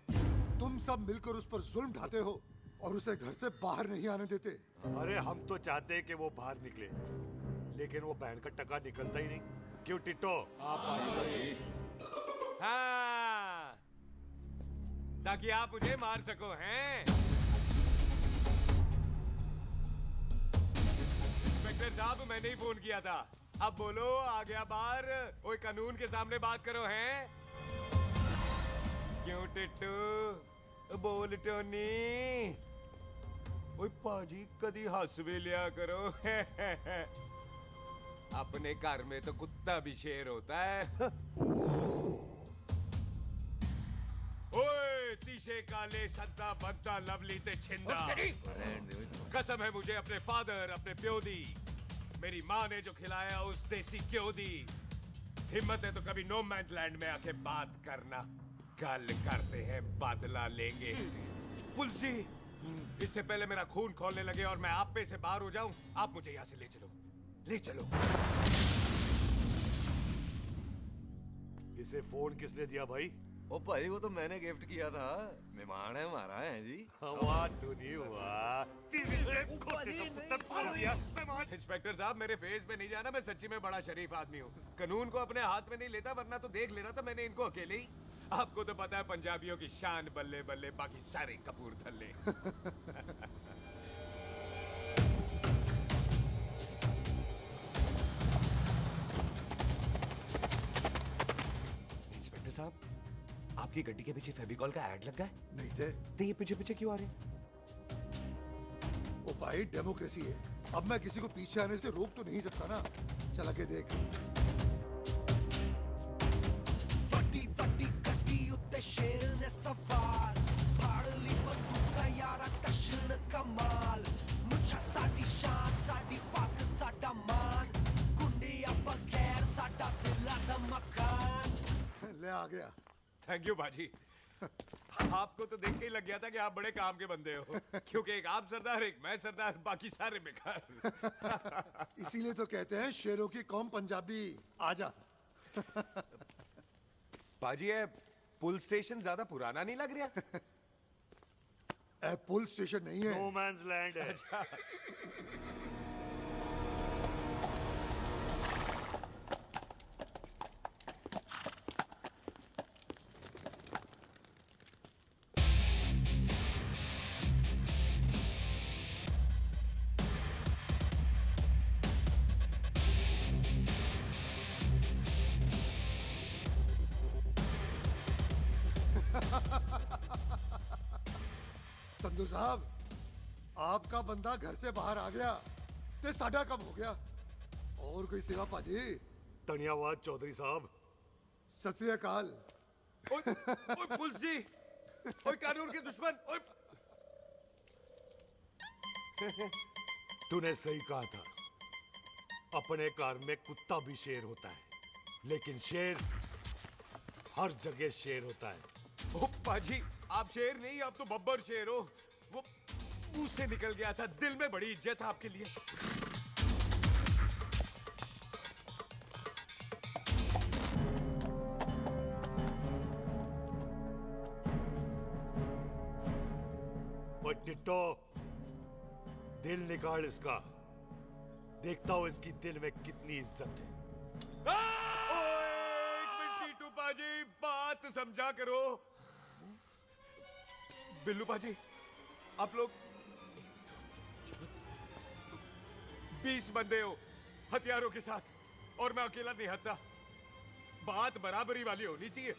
तुम सब मिलकर उस पर जुल्म ढाते हो और उसे घर से बाहर नहीं आने देते। अरे हम तो चाहते हैं कि वो बाहर निकले, लेकिन वो बहन का टका निकलता ही नहीं। क्यों टिट्टो? हाँ, ताकि आप मुझे मार सको हैं। इंस्पेक्टर साहब, मैंने ही फोन किया था। अब बोलो, आ गया बाहर? ओए कानून के सामने बात करो हैं। क्यों टिट्टू? बोल टोनी। ओए पाजी कदी हंस भी लिया करो। अपने घर में तो कुत्ता भी शेर होता है। ओए तीशे काले संता बनता लवली ते छिंदा। कसम है मुझे अपने फादर, अपने प्यो दी, मेरी माँ ने जो खिलाया उस देसी क्यों दी। हिम्मत है तो कभी नो मैंस लैंड में आके बात करना। कल करते हैं, बदला लेंगे। पुलिस जी, इससे पहले मेरा खून खोलने लगे और मैं आप पे से बाहर हो जाऊं, आप मुझे यहाँ से ले चलो, ले चलो। इसे फोन किसने दिया भाई? ओ भाई वो तो मैंने गिफ्ट किया था, मेहमान है हमारा है जी। वाह टोनी वाह। इंस्पेक्टर साहब, मेरे फेस पे नहीं जाना, मैं सच्ची में बड़ा शरीफ आदमी हूँ। कानून को अपने हाथ में नहीं लेता, वरना तो देख लेना था मैंने इनको अकेले ही। आपको तो पता है पंजाबियों की शान बल्ले बल्ले, बाकी सारे कपूरथल्ले। इंस्पेक्टर साहब, आपकी गड्डी के पीछे फेविकॉल का ऐड लग गया है? नहीं थे। तो ये पीछे पीछे क्यों आ रहे हैं? ओ भाई डेमोक्रेसी है, अब मैं किसी को पीछे आने से रोक तो नहीं सकता ना। चला के देख। ਵੱਡੀ ਵੱਡੀ ਗੱਡੀ ਉੱਤੇ ਸ਼ੇਰ ਨੇ ਸਵਾਰ ਫੜ ਲਈ ਬੰਦੂਕਾਂ ਯਾਰਾ ਟਸ਼ਨ ਕਮਾਲ ਮੁੱਛਾਂ ਸਾਡੀ ਸ਼ਾਨ ਸਾਡੀ ਪੱਗ ਸਾਡਾ ਮਾਨ ਗੁੰਡਿਆਂ ਬਗੈਰ ਸਾਡਾ ਦਿਲਾਂ ਦਾ ਮਕਾਨ ले आ गया। थैंक यू बाजी। आपको तो देख के ही लग गया था कि आप बड़े काम के बंदे हो, क्योंकि एक आप सरदार, एक मैं सरदार, बाकी सारे बेकार। इसीलिए तो कहते हैं शेरों की कौम पंजाबी। आजा। बाजी ये पुल स्टेशन ज्यादा पुराना नहीं लग रहा? पुल स्टेशन नहीं है, नो मैंस लैंड है। संधू साहब, आपका बंदा घर से बाहर आ गया ते साडा कब हो गया। और कोई सेवा पाजी? धन्यवाद चौधरी साहब। सत श्री अकाल। ओए पुलिस जी, ओए कानून के दुश्मन, ओए। तूने सही कहा था, अपने घर में कुत्ता भी शेर होता है, लेकिन शेर हर जगह शेर होता है। ओ पाजी, आप शेर नहीं, आप तो बब्बर शेर हो। वो मुंह से निकल गया था, दिल में बड़ी इज्जत है आपके लिए। ओए टिट्टो, दिल निकाल इसका, देखता हूं इसकी दिल में कितनी इज्जत है। एक मिनट टीटू पाजी, बात समझा करो। बिल्लू पाजी, आप लोग 20 बंदे हो हथियारों के साथ, और मैं अकेला नहीं हटता। बात बराबरी वाली होनी चाहिए।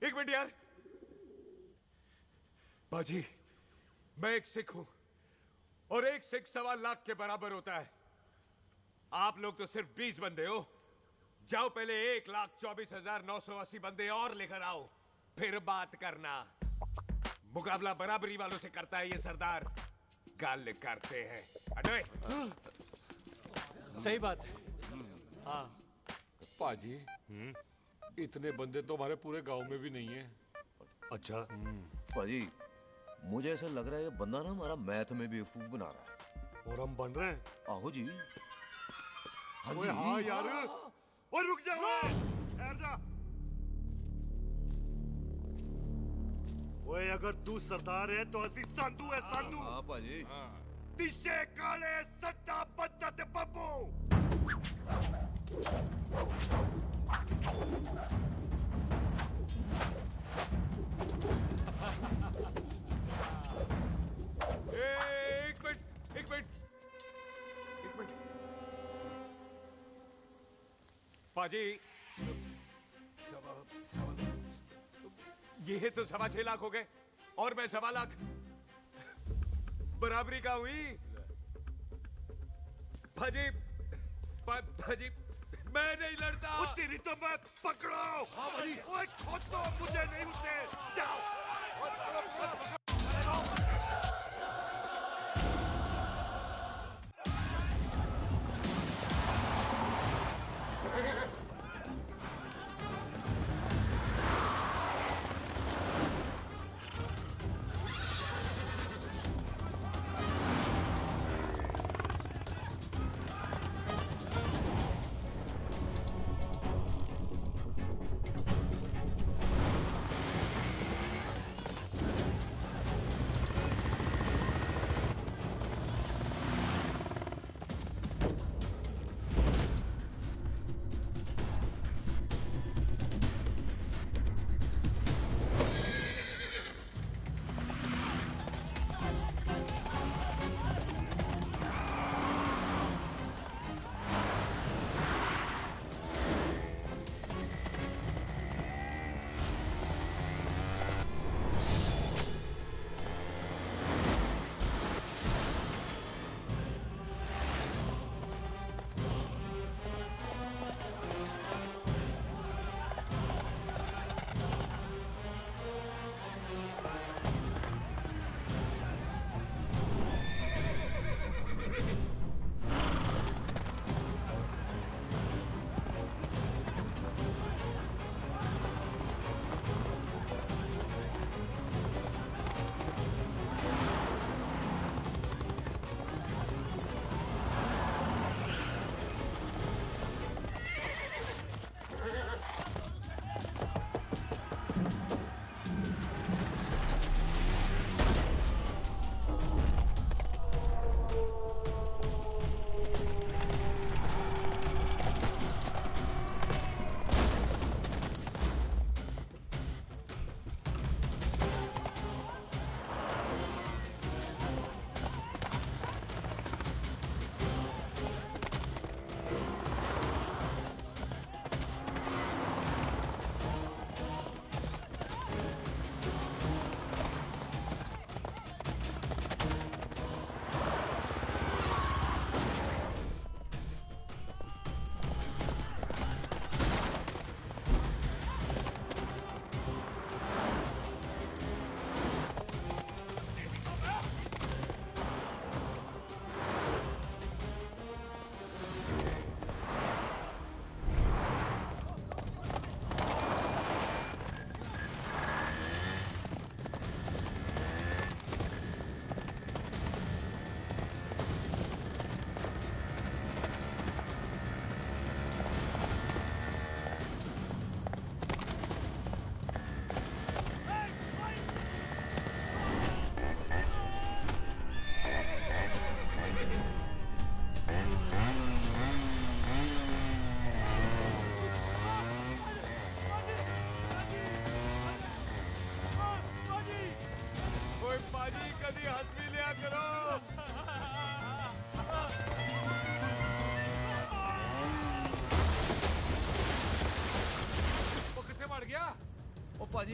एक मिनट यार। बाजी, मैं एक सिख हूं, और एक सिख 1.25 लाख के बराबर होता है। आप लोग तो सिर्फ 20 बंदे हो। जाओ पहले 1,24,980 बंदे और लेकर आओ, फिर बात करना। मुकाबला बराबरी वालों से करता है ये सरदार, गाल करते हैं। अरे सही बात है। हाँ पाजी, इतने बंदे तो हमारे पूरे गांव में भी नहीं है। अच्छा पाजी, मुझे ऐसा लग रहा है ये बंदा ना हमारा मैथ में बेवकूफ बना रहा है। और हम बन रहे हैं। आहो जी। ओए हाँ यार, ओए रुक जा, ठहर जा। ओए अगर तू सरदार है तो असी संधू है, संधू। हाँ पाजी। दिशे काले सट्टा बद्दा ते बब्बू। एक मिनट पाजी, ये तो 6.25 लाख हो गए, और मैं 1.25 लाख। बराबरी का हुई भाजी। भाजी, मैं नहीं लड़ता। तेरी तो मैं पकड़ो। हाँ भाजी। ओए खोद दो, मुझे नहीं उठने। जाओ।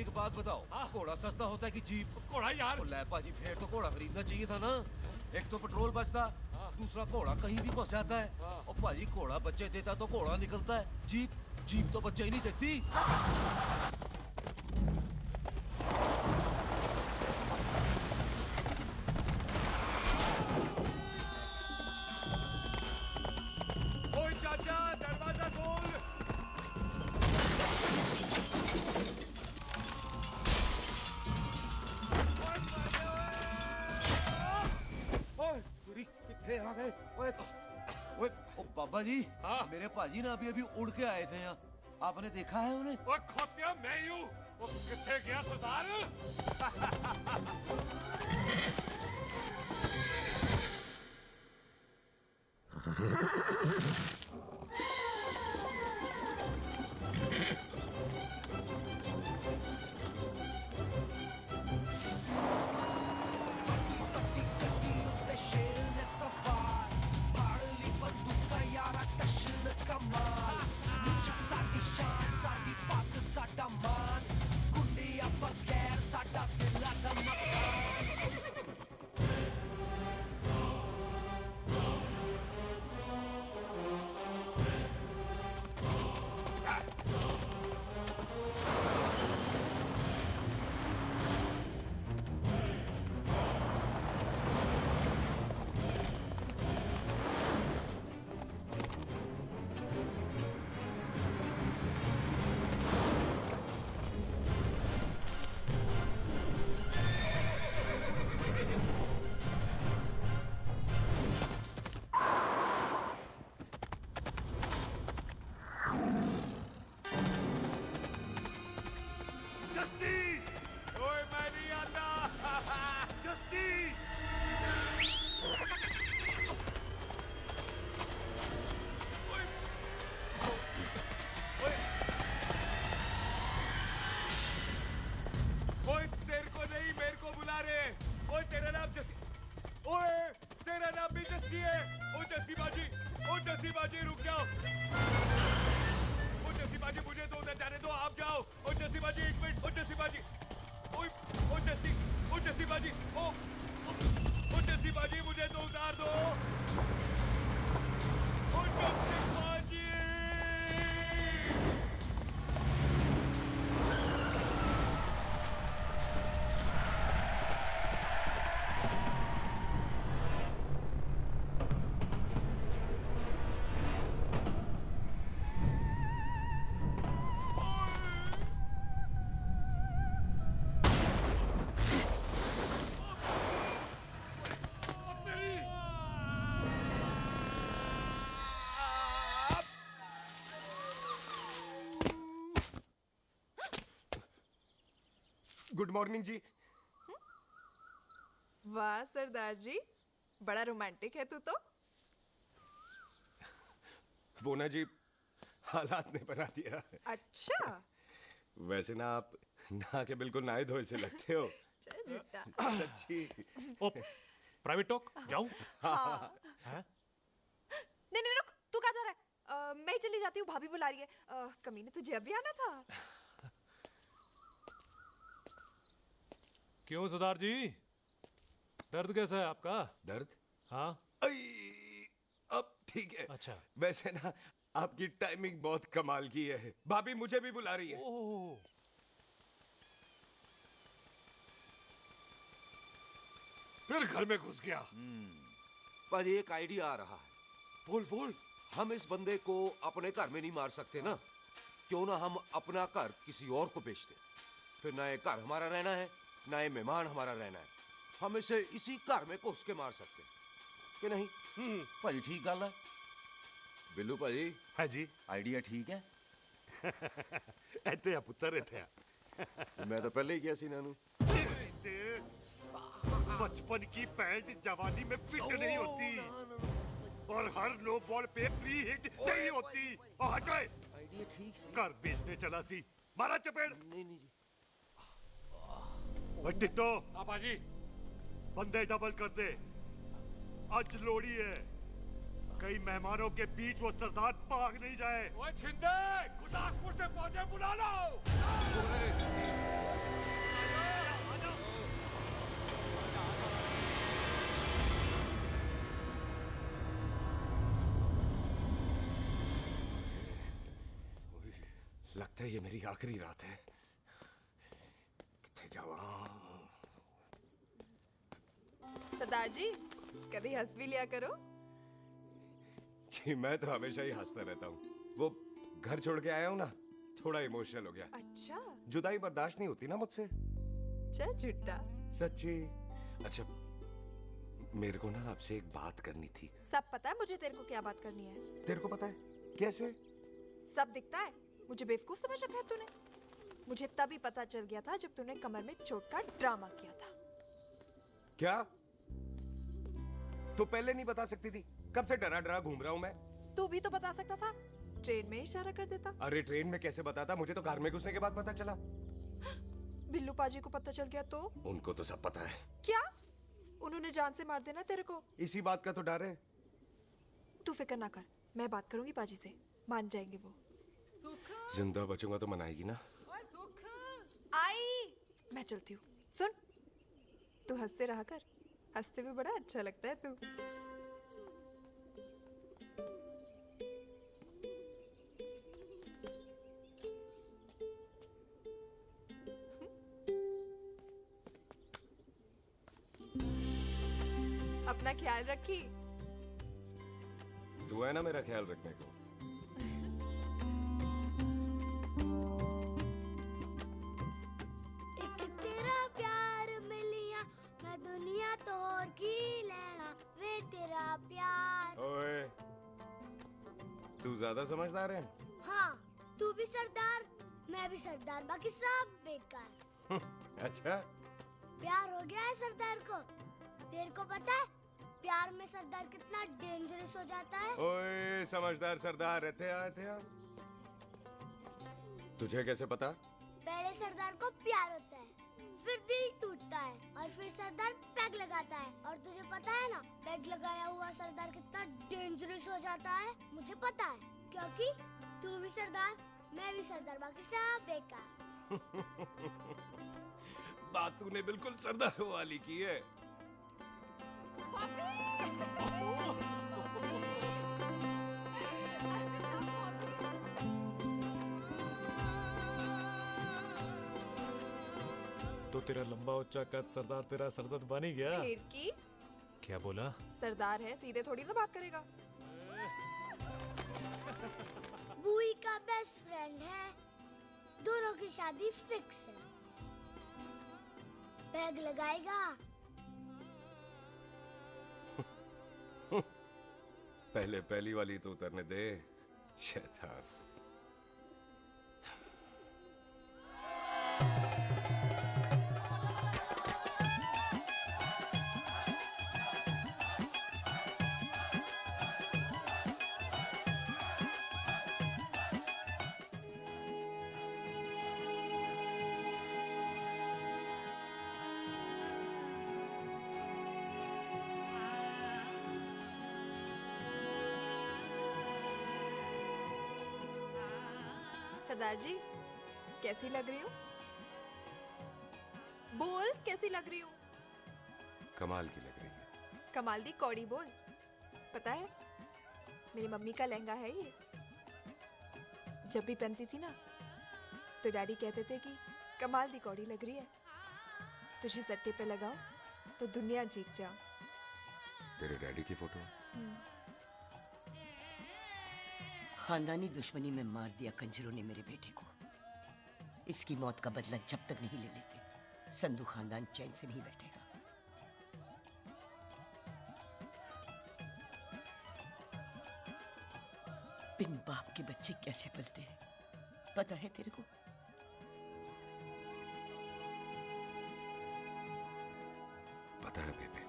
पाजी एक बात बताओ, घोड़ा सस्ता होता है कि जीप? घोड़ा यार। ले पाजी फिर तो घोड़ा खरीदना चाहिए था ना। एक तो पेट्रोल बचता, दूसरा घोड़ा कहीं भी फंस जाता है। और पाजी घोड़ा बच्चे देता तो घोड़ा निकलता है, जीप तो बच्चे ही नहीं देती। ओए चाचा, दरवाजा खोल। कितने आ गए? ओए ओ बाबा जी, मेरे पाजी ना अभी उड़ के आए थे यहाँ, आपने देखा है उन्हें? ओए खोतिया मैं ही हूँ। वो कितने गया सरदार? ਉੱਤੇ ਸ਼ੇਰ ਨੇ ਸਵਾਰ ਫੜ ਲਈ ਬੰਦੂਕਾਂ ਯਾਰਾ ਟਸ਼ਨ ਕਮਾਲ ਮੁੱਛਾਂ ਸਾਡੀ ਸ਼ਾਨ ਸਾਡੀ ਪੱਗ ਸਾਡਾ ਮਾਨ ਗੁੰਡਿਆਂ ਬਗੈਰ ਸਾਡਾ ਦਿਲਾਂ ਦਾ ਮਕਾਨ जस्ती, ओए मैं नहीं आता। जस्ती, ओए तेरे को नहीं मेरे को बुला रहे। ओए तेरा नाम जस्सी, ओए तेरा नाम भी जस्सी है। ओ जस्सी बाजी, ओ जस्सी बाजी रुक जाओ। ओ जस्सी बाजी मुझे तो उधर जाने दो, आप जाओ। ओ जस्सी बाजी एक मिनट। ओ जस्सी बाजी, ओ जस्सी बाजी, ओ जस्सी बाजी मुझे तो उतार दो। ओ जस्सी बाजी। गुड मॉर्निंग जी। वाह सरदार जी, बड़ा रोमांटिक है तू तो। वो ना जी, हालात ने बना दिया। अच्छा। वैसे ना आप नहा के बिल्कुल नहाए धोए से लगते हो। चल झूठा। सच्ची। ओ, प्राइवेट टॉक जाऊं? हाँ। हैं? नहीं नहीं रुक, तू कहाँ जा रहा है? मैं ही चली जाती हूँ, भाभी बुला रही है। कमीने तुझे अभी आना था। क्यों सरदार जी, दर्द कैसा है आपका? दर्द? हाँ। अब ठीक है। अच्छा। वैसे ना आपकी टाइमिंग बहुत कमाल की है। भाभी मुझे भी बुला रही है। ओह। फिर घर में घुस गया। पाजी एक आइडिया आ रहा है। बोल बोल। हम इस बंदे को अपने घर में नहीं मार सकते ना, क्यों ना हम अपना घर किसी और को बेच दें। फिर ना ये घर हमारा रहना है, ना ये मेहमान हमारा रहना है। हम इसे इसी घर में घुस के मार सकते हैं कि नहीं? भाजी ठीक गल है। बिल्लू भाजी। हाँ जी। आइडिया ठीक है। ਇੱਥੇ ਆ ਪੁੱਤਰ ਇੱਥੇ ਆ। मैं तो पहले ही गया सी नानू। बचपन की पैंट जवानी में फिट नहीं होती और हर नो बॉल पे फ्री हिट नहीं होती। और हट गए। आइडिया ठीक से। घर बेचने चला सी, मारा चपेड़। नहीं नहीं जी। भाई टिट्टो। आपा जी। बंदे डबल कर दे, आज लोड़ी है। कई मेहमानों के बीच वो सरदार भाग नहीं जाए। ओए छिंदे, गुरदासपुर से फौजें बुला लो। लगता है ये मेरी आखिरी रात है। किथे जावा? सरदार जी कभी हंस भी लिया करो। जी मैं तो हमेशा ही हंसता रहता हूँ। वो घर छोड़ के आया हूँ ना, थोड़ा इमोशनल हो गया। अच्छा जुदाई बर्दाश्त नहीं होती ना मुझसे। चल झूठा। सच्ची। अच्छा मेरे को ना आपसे एक बात करनी थी। सब पता है मुझे तेरे को क्या बात करनी है। तेरे को पता है? कैसे? सब दिखता है। मुझे बेवकूफ समझ रखा है तूने। मुझे तभी पता चल गया था जब तूने कमर में चोट का ड्रामा किया था। क्या? तो पहले नहीं बता सकती थी? कब से डरा डरा घूम रहा हूँ मैं। तू भी तो बता सकता था, ट्रेन में इशारा कर देता। अरे ट्रेन में कैसे बताता? मुझे तो कार में घुसने के बाद पता चला। बिल्लू पाजी को पता चल गया तो? उनको तो सब पता है। क्या? उन्होंने जान से मार देना तेरे को। इसी बात का तो डर है। तू फिक्र ना कर, मैं बात करूंगी पाजी से, मान जाएंगे वो। जिंदा बचूंगा तो मनाएगी ना? आई मैं चलती हूँ। सुन, तू हंसते रहा कर, हंसते में बड़ा अच्छा लगता है तू। अपना ख्याल रखी। तू है ना मेरा ख्याल रखने को। एक तेरा प्यार मिलिया मैं दुनिया तोड़ की लेना वे तेरा प्यार। ओए तू ज्यादा समझदार है। हाँ तू भी सरदार, मैं भी सरदार, बाकी सब बेकार। अच्छा प्यार हो गया है सरदार को। तेरे को पता है प्यार में सरदार कितना डेंजरस हो जाता है? ओए समझदार सरदार रहते आए थे आप। तुझे कैसे पता? पहले सरदार को प्यार होता है, फिर दिल टूटता है और फिर सरदार पैग लगाता है। और तुझे पता है ना पैग लगाया हुआ सरदार कितना डेंजरस हो जाता है? मुझे पता है क्योंकि तू भी सरदार, मैं भी सरदार, बाकी सब बेकार। बात तूने बिल्कुल सरदार वाली की है। तो तेरा लंबा उच्चा कद सरदार तेरा सरदर्द बन ही गया। फिर की? क्या बोला? सरदार है, सीधे थोड़ी ना बात करेगा। बुई का बेस्ट फ्रेंड है, दोनों की शादी फिक्स है। पैग लगाएगा। पहले पहली वाली तो उतरने दे शैतान। सरदार जी कैसी लग रही हूँ? बोल कैसी लग रही हूँ? कमाल की लग रही है। कमाल दी कौड़ी बोल। पता है मेरी मम्मी का लहंगा है ये। जब भी पहनती थी ना तो डैडी कहते थे कि कमाल दी कौड़ी लग रही है, तुझे सट्टे पे लगाओ तो दुनिया जीत जाओ। तेरे डैडी की फोटो? खानदानी दुश्मनी में मार दिया कंजरों ने मेरे बेटे को। इसकी मौत का बदला जब तक नहीं ले लेते संधू खानदान चैन से नहीं बैठेगा। बिन बाप के बच्चे कैसे पलते हैं पता है तेरे को? पता है बेबे।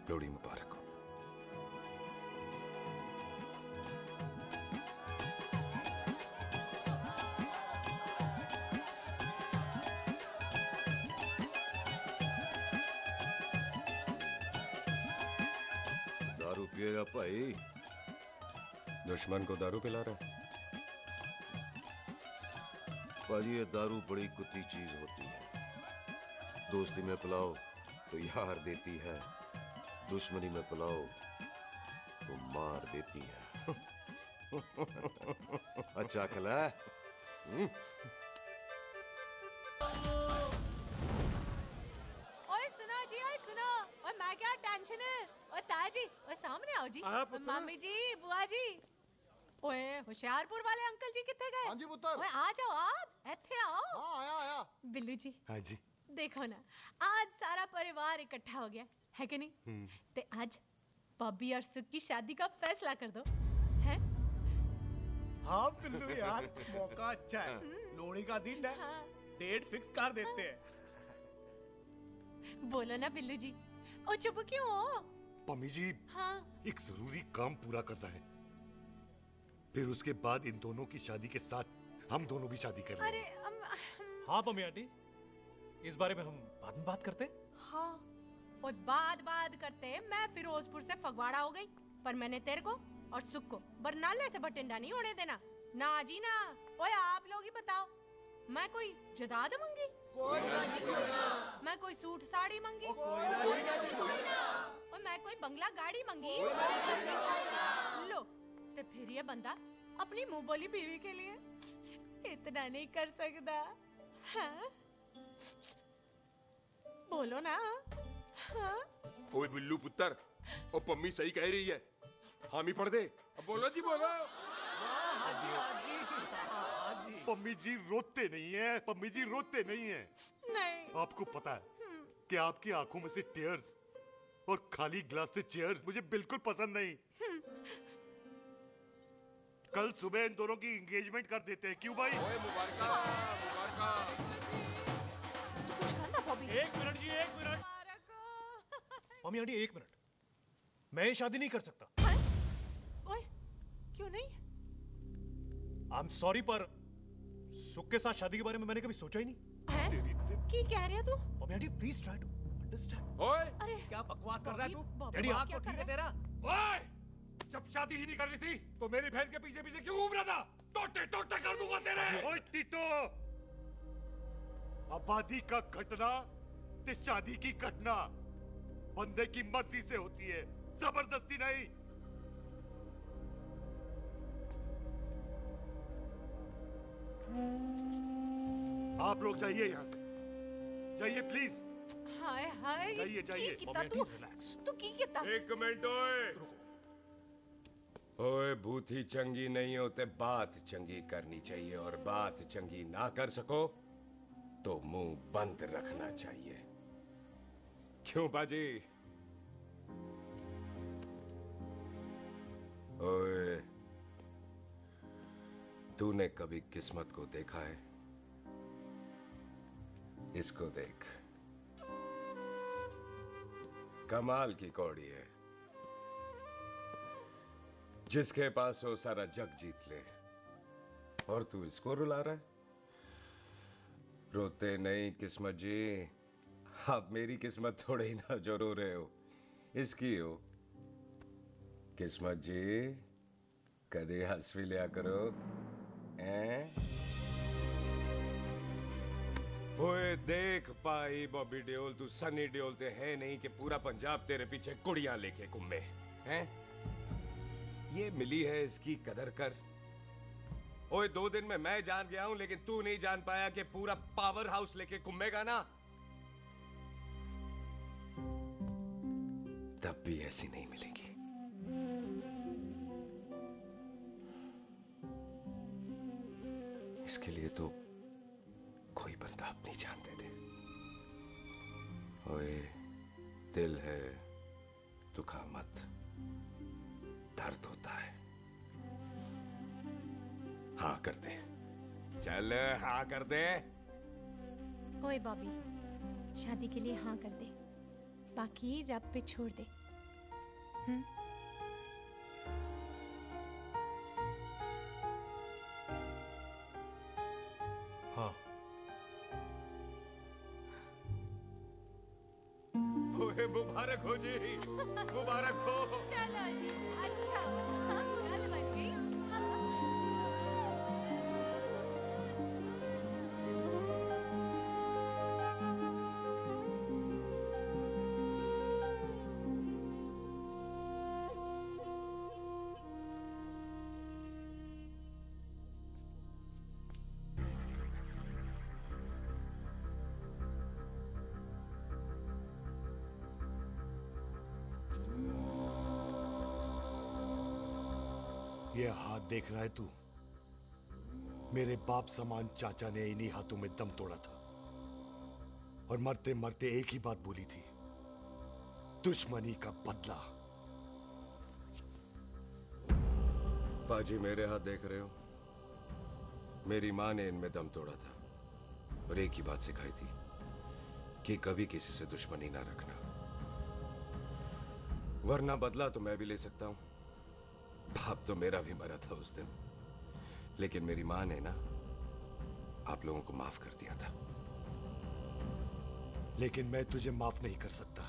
लोहड़ी मुबारक हो। दारू पिएगा भाई? दुश्मन को दारू पिला रहा है? भाजी ये दारू बड़ी कुत्ती चीज होती है। दोस्ती में पिलाओ तो यार देती है, दुश्मनी में पिलाओ तो मार देती है। अच्छा खिला है। ओए सुनो जी, ओए सुनो, ओए मैं क्या टेंशन है, ओए ताजी, ओए सामने आओ जी, आया ओए पुत्र। मामी जी, बुआ जी, ओए होशियारपुर वाले अंकल जी कितने गए? हाँ जी पुत्र। ओए आ जाओ आप, इत्थे आओ। हाँ आया आया। बिल्लू जी, हाँ जी। देखो ना, आज सारा परिवार इकट्ठा हो गया है कि नहीं? ते आज बॉबी और सुख की शादी का फैसला कर दो, हैं? हाँ बिल्लू यार, मौका अच्छा है, लोहड़ी का दिन है, डेट फिक्स कर देते हैं। बोलो ना बिल्लू जी, ओ चुप क्यों हो? पम्मी जी, हाँ एक जरूरी काम पूरा करना है, फिर उसके बाद इन दोनों की शादी के साथ हम दोनों भी शादी कर अरे लेंगे। हाँ पम्मी आंटी, इस बारे में हम बाद में बात करते हैं। हाँ और बाद करते मैं फिरोजपुर से फगवाड़ा हो गई, पर मैंने तेरे को और सुख को बरनाले से बठिंडा नहीं होने देना, ना जी ना। ओए आप लोग ही बताओ, मैं कोई जदाद मंगी? मैं कोई सूट साड़ी मंगी? और मैं कोई बंगला गाड़ी मंगी? लो, तो फिर ये बंदा अपनी मुंह बोली बीवी के लिए इतना नहीं कर सकता, हाँ? बोलो ना, हाँ? ओए बिल्लू पुत्र, ओ पम्मी सही कह रही है, हामी पढ़ दे। अब बोलो जी बोलो। पम्मी जी रोते नहीं है, पम्मी जी रोते नहीं है। नहीं। आपको पता है कि आपकी आंखों में से टीयर्स और खाली ग्लास से चेयर्स मुझे बिल्कुल पसंद नहीं। कल सुबह इन दोनों की एंगेजमेंट कर देते हैं, क्यों भाई? कुछ करना बॉबी। एक मिनट जी, एक मिनट। मम्मी आंटी एक मिनट, मैं ये शादी नहीं कर सकता। ओए, क्यों नहीं? आई एम सॉरी, पर सुख के साथ शादी के बारे में मैंने कभी सोचा ही नहीं। हैं? की कह रही है तू? Mummy aunty please try to understand. ओए अरे क्या बकवास कर रहा है तू? डैडी, दिमाग क्या तो ठीक है तेरा? ओए, जब शादी ही नहीं करनी थी तो मेरी बहन के पीछे पीछे क्यों घूम रहा था? टोटे टोटे कर दूंगा तेरे। ओए टीटो, आबादी का घटना ते शादी की घटना बंदे की मर्जी से होती है, जबरदस्ती नहीं। आप लोग जाइए यहाँ से, जाइए प्लीज। हाय हाय, जाइए, जाइए। की कितना तू की कितना? एक मिनट ओए। ओए भूथी चंगी नहीं होते, बात चंगी करनी चाहिए, और बात चंगी ना कर सको तो मुंह बंद रखना चाहिए। क्यों बाजी? ओए, तूने कभी किस्मत को देखा है? इसको देख, कमाल की कौड़ी है, जिसके पास हो सारा जग जीत ले, और तू इसको रुला रहा है? रोते नहीं किस्मत जी, आप मेरी किस्मत थोड़े ही ना जो रो रहे हो, इसकी हो। किस्मत जी, कदे हंस भी लिया करो, हैं? ओए देख पाई बॉबी देओल, तू सनी देओल ते है नहीं कि पूरा पंजाब तेरे पीछे कुड़ियां लेके घूमे, हैं? ये मिली है, इसकी कदर कर। ओए 2 दिन में मैं जान गया हूं, लेकिन तू नहीं जान पाया कि पूरा पावर हाउस लेके घूमेगा ना, तब भी ऐसी नहीं मिलेगी। इसके लिए तो कोई बंदा अपनी जान दे दे। ओए, दिल है, दुखा मत, दर्द होता है। हाँ कर दे, चल हाँ कर दे। ओए बॉबी, शादी के लिए हाँ कर दे, बाकी रब पे छोड़ दे। हाँ। ओए मुबारक हो जी, मुबारक हो। चलो जी, अच्छा, गल बन गई। ये हाथ देख रहा है तू? मेरे बाप समान चाचा ने इन्हीं हाथों में दम तोड़ा था और मरते मरते एक ही बात बोली थी, दुश्मनी का बदला। पाजी मेरे हाथ देख रहे हो? मेरी माँ ने इनमें दम तोड़ा था और एक ही बात सिखाई थी कि कभी किसी से दुश्मनी ना रखना, वरना बदला तो मैं भी ले सकता हूं। बाप तो मेरा भी मरा था उस दिन, लेकिन मेरी माँ ने ना आप लोगों को माफ कर दिया था। लेकिन मैं तुझे माफ नहीं कर सकता।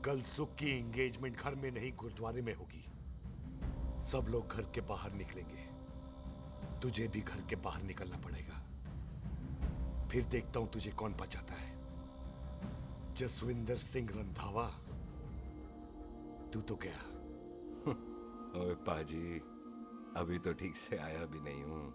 कल सुख की एंगेजमेंट घर में नहीं गुरुद्वारे में होगी। सब लोग घर के बाहर निकलेंगे, तुझे भी घर के बाहर निकलना पड़ेगा। फिर देखता हूं तुझे कौन बचाता है, जसविंदर सिंह रंधावा तू तो गया। ओए पाजी, अभी तो ठीक से आया भी नहीं हूं।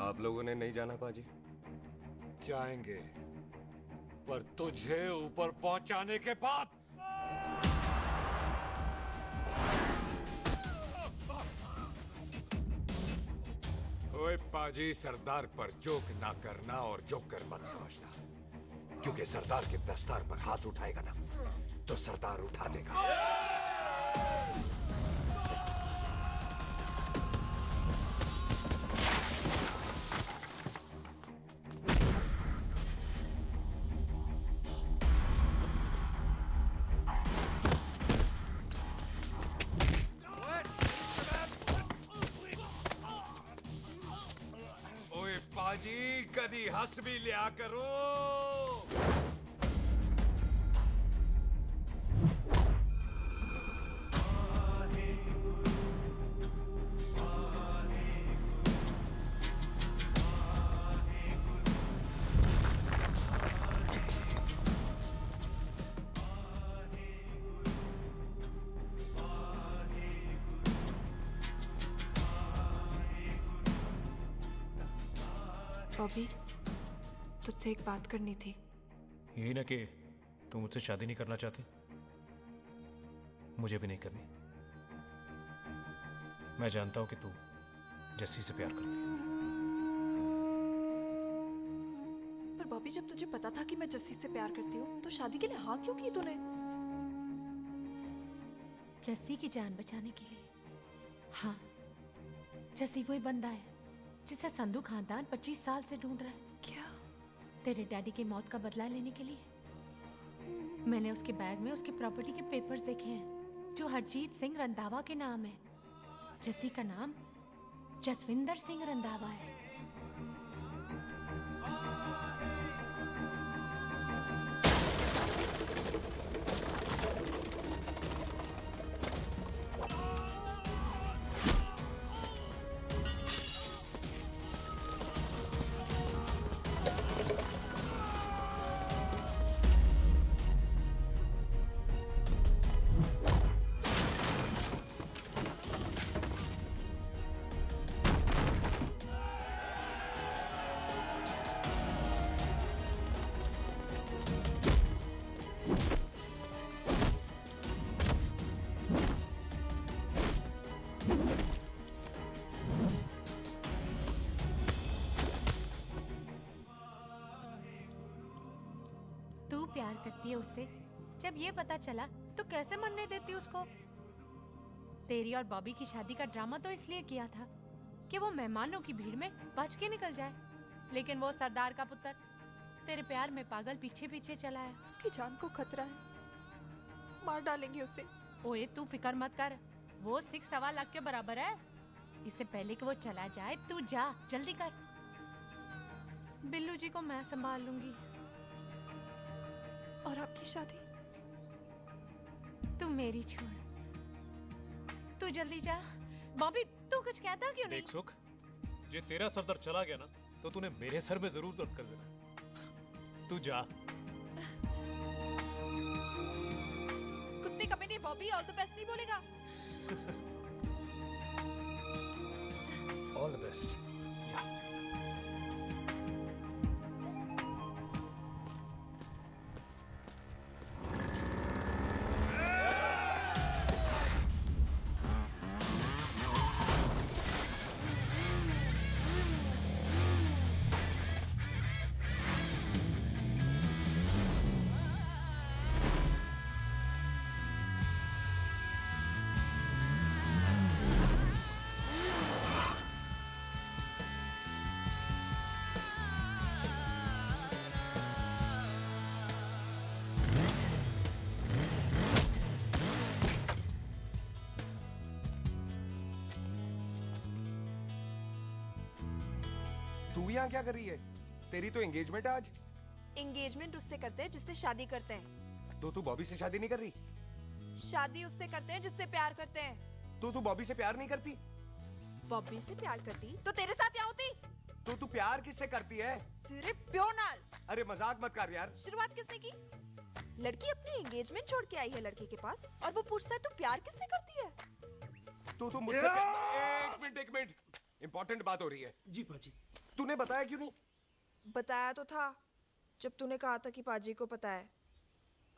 आप लोगों ने नहीं जाना पाजी? जाएंगे, पर तुझे ऊपर पहुंचाने के बाद। ओए पाजी, सरदार पर जोक ना करना और जोकर मत समझना, क्योंकि सरदार के दस्तार पर हाथ उठाएगा ना तो सरदार उठा देगा। ओए पाजी, कदी हंस भी लिया करो। बॉबी, तुझसे एक बात करनी थी। यही ना कि तुम मुझसे शादी नहीं करना चाहती, मुझे भी नहीं करनी। मैं जानता हूं कि तू जस्सी से प्यार करती है। पर बॉबी, जब तुझे पता था कि मैं जस्सी से प्यार करती हूँ तो शादी के लिए हाँ क्यों की तूने? जस्सी की जान बचाने के लिए। हाँ, जस्सी वही बंदा है जिसे संधू खानदान 25 साल से ढूंढ रहा है। क्या? तेरे डैडी की मौत का बदला लेने के लिए। मैंने उसके बैग में उसकी प्रॉपर्टी के पेपर्स देखे हैं जो हरजीत सिंह रंधावा के नाम है। जस्सी का नाम जसविंदर सिंह रंधावा है। तू प्यार करती है उससे। जब ये पता चला तो कैसे मरने देती उसको? तेरी और बॉबी की शादी का ड्रामा तो इसलिए किया था कि वो मेहमानों की भीड़ में बच के निकल जाए, लेकिन वो सरदार का पुत्र तेरे प्यार में पागल पीछे पीछे चला है। उसकी जान को खतरा है, मार डालेंगे उसे। ओए, तू फिक्र मत कर, वो 1.25 लाख के बराबर है। इससे पहले कि वो चला जाए तू जा, जल्दी कर। बिल्लू जी को मैं संभाल लूंगी। और आपकी शादी? तू मेरी छोड़, तू जल्दी जा। बॉबी, तू कुछ कहता क्यों नहीं? देख सुख, जे तेरा सरदार चला गया ना तो तूने मेरे सर में जरूर दर्द कर देना। तू जा। अपने committee Bobby all the best नहीं बोलेगा? All the best. तू यहाँ क्या कर रही है? तेरी तो एंगेजमेंट है आज। एंगेजमेंट उससे करते हैं जिससे शादी करते हैं। तो तू बॉबी से शादी नहीं कर रही? शादी उससे करते हैं जिससे प्यार करते हैं। तो तू बॉबी से प्यार नहीं करती? बॉबी से प्यार करती तो तेरे साथ क्या होती? तो तू प्यार किससे करती है? तेरे प्यो नाल। अरे मजाक मत कर यार। शुरुआत किसने की? लड़की अपनी एंगेजमेंट छोड़ के आई है लड़के के पास और वो पूछता है तू प्यार किससे करती है? तो मुझसे एक मिनट इंपॉर्टेंट बात हो रही है। जी पाजी। तूने बताया क्यों नहीं? बताया तो था जब तूने कहा था कि पाजी को पता है।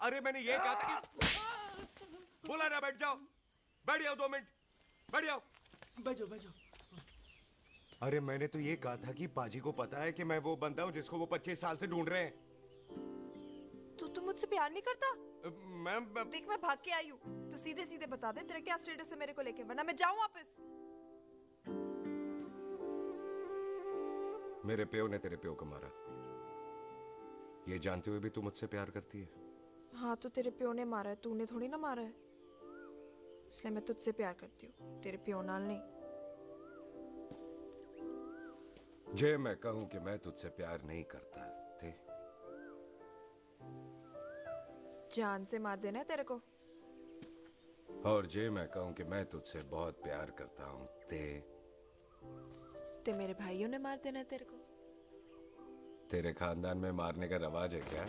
अरे मैंने ये कहा था कि बोला ना बैठ जाओ। बैठ जाओ 2 मिनट। बैठ जाओ। बैठ जाओ। अरे मैंने तो ये कहा था कि पाजी को पता है कि मैं वो बंदा हूँ जिसको वो 25 साल से ढूंढ रहे हैं। तो तू मुझसे प्यार नहीं करता? मैं देख मैं भाग के आई हूँ तो सीधे सीधे बता दे तेरा क्या स्टेटस है मेरे को लेके, वरना मैं जाऊँ वापस। मेरे प्यो ने तेरे प्यो को मारा, ये जानते हुए भी तू मुझसे प्यार करती है? हाँ तो तेरे प्यो ने मारा है, तूने थोड़ी ना मारा है, इसलिए मैं तुझसे प्यार करती हूँ, तेरे प्यो नाल नहीं। जे मैं कहूं कि मैं तुझसे प्यार नहीं करता थे, जान से मार देना है तेरे को। और जे मैं कहूं कि मैं तुझसे बहुत प्यार करता हूं ते मेरे भाइयों ने मार देना है तेरे को। तेरे खानदान में मारने का रवाज है क्या?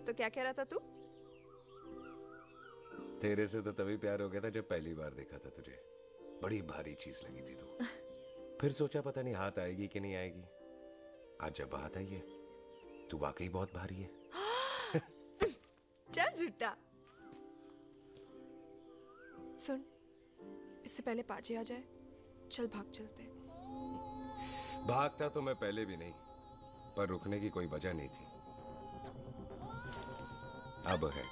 तो क्या कह रहा था तू? तेरे से तो तभी प्यार हो गया था जब पहली बार देखा था तुझे, बड़ी भारी चीज लगी थी तू। फिर सोचा पता नहीं हाथ आएगी कि नहीं आएगी, आज जब हाथ आई है तू वाकई बहुत भारी है। चल झूठा। सुन, इससे पहले पाजी आ जाए, चल भाग चलते। भागता तो मैं पहले भी नहीं, पर रुकने की कोई वजह नहीं थी, अब है।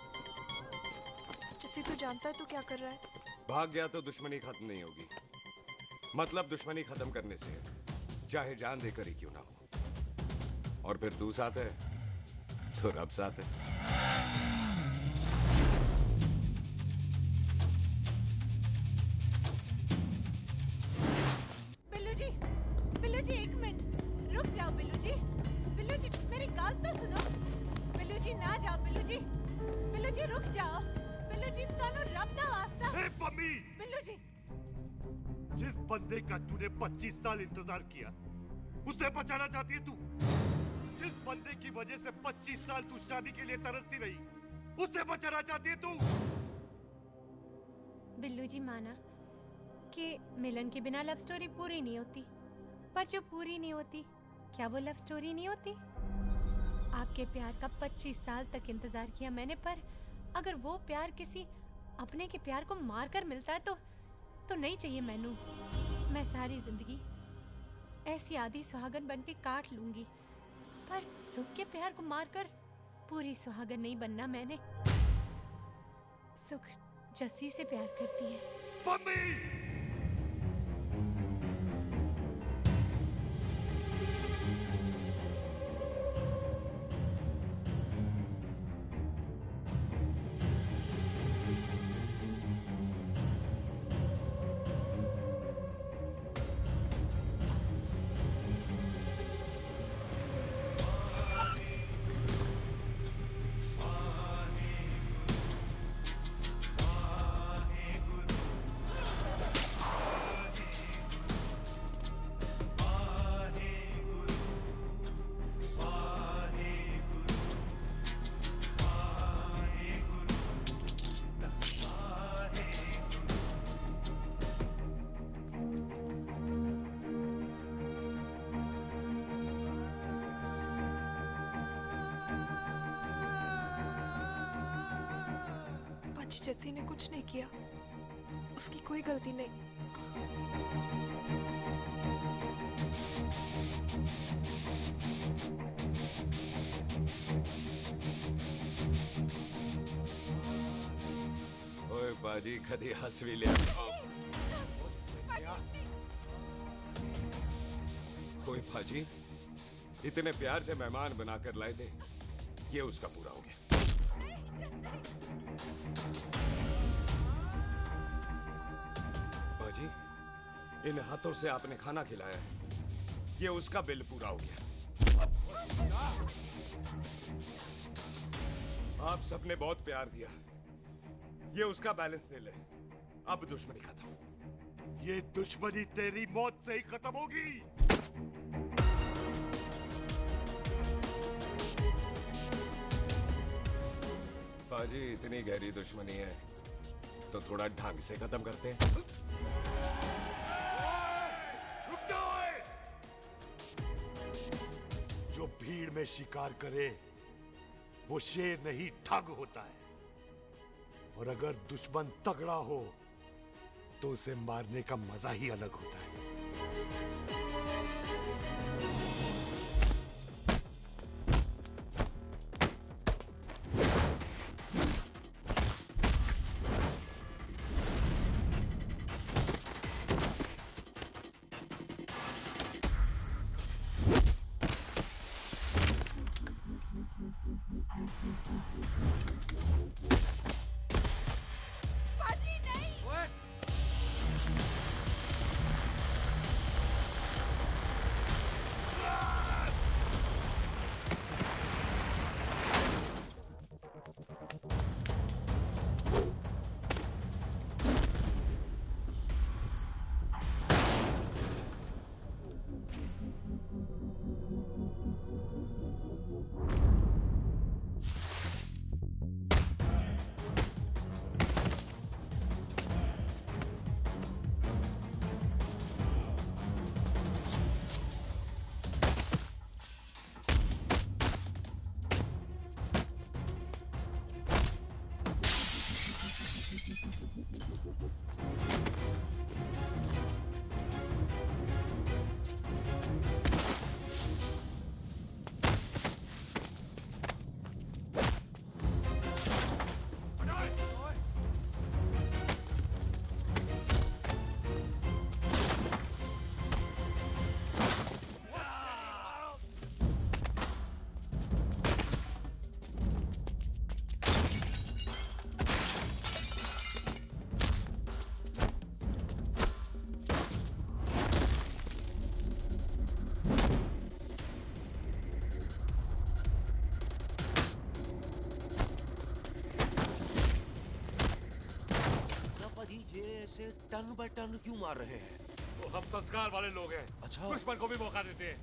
जैसे तू जानता है तू क्या कर रहा है। भाग गया तो दुश्मनी खत्म नहीं होगी, मतलब दुश्मनी खत्म करने से है, चाहे जान देकर ही क्यों ना हो। और फिर तू साथ है तो रब साथ है। बिल्लू जी एक मिनट रुक जाओ। बिल्लू जी मेरी बात तो सुनो। बिल्लू जी ना जाओ। बिल्लू जी रुक जाओ। बिल्लू जी तानो रब दा वास्ता। ए पम्मी, बिल्लू जी, जिस बंदे का तूने 25 साल इंतजार किया उसे बचाना चाहती है तू? जिस बंदे की वजह से 25 साल तू शादी के लिए तरसती रही उसे बचाना चाहती है तू? बिल्लू जी माना कि मिलन के बिना लव स्टोरी पूरी नहीं होती, पर जो पूरी नहीं होती क्या वो लव स्टोरी नहीं होती? आपके प्यार का 25 साल तक इंतजार किया मैंने, पर अगर वो प्यार किसी अपने के प्यार को मारकर मिलता है तो नहीं चाहिए मैनू। मैं सारी जिंदगी ऐसी आधी सुहागन बन के काट लूंगी, पर सुख के प्यार को मारकर पूरी सुहागन नहीं बनना मैंने। सुख जस्सी से प्यार करती है। पम्मी! पाजी जस्सी ने कुछ नहीं किया, उसकी कोई गलती नहीं। ओए बाजी कदी हंस भी लिया। ओए बाजी इतने प्यार से मेहमान बनाकर लाए थे, ये उसका पूरा हो गया। बाजी इन हाथों से आपने खाना खिलाया है, ये उसका बिल पूरा हो गया। आप सबने बहुत प्यार दिया, ये उसका बैलेंस ले ले। अब दुश्मनी खत्म। ये दुश्मनी तेरी मौत से ही खत्म होगी। बाजी इतनी गहरी दुश्मनी है तो थोड़ा ढंग से खत्म करते हैं। रुक जाओ ओए! जो भीड़ में शिकार करे वो शेर नहीं ठग होता है, और अगर दुश्मन तगड़ा हो तो उसे मारने का मजा ही अलग होता है। पाजी नहीं। ऐसे टन बाय टन क्यों मार रहे हैं? वो हम संस्कार वाले लोग हैं। अच्छा। दुश्मन को भी मौका देते हैं।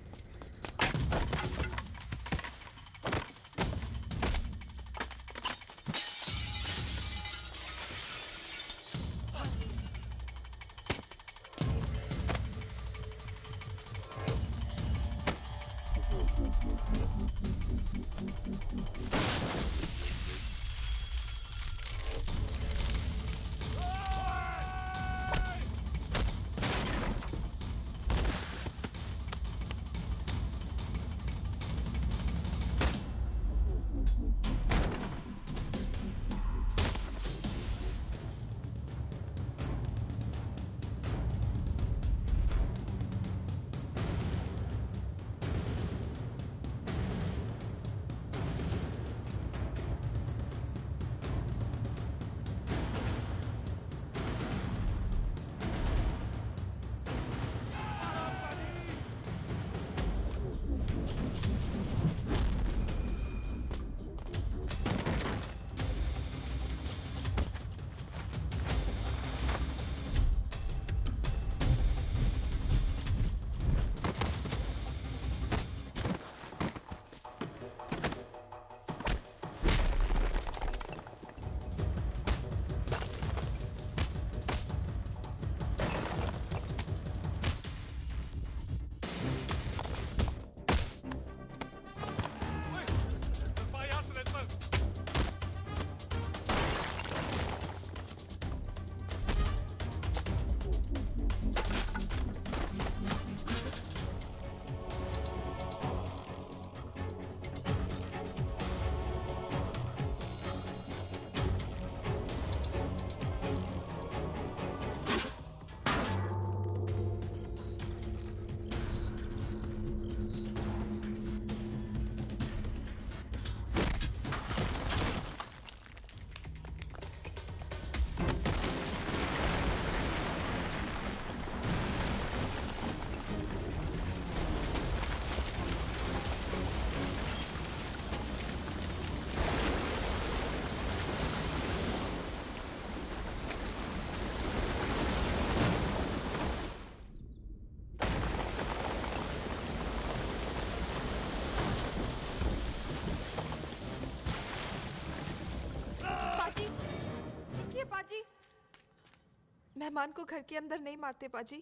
मेहमान को घर के अंदर नहीं मारते पाजी।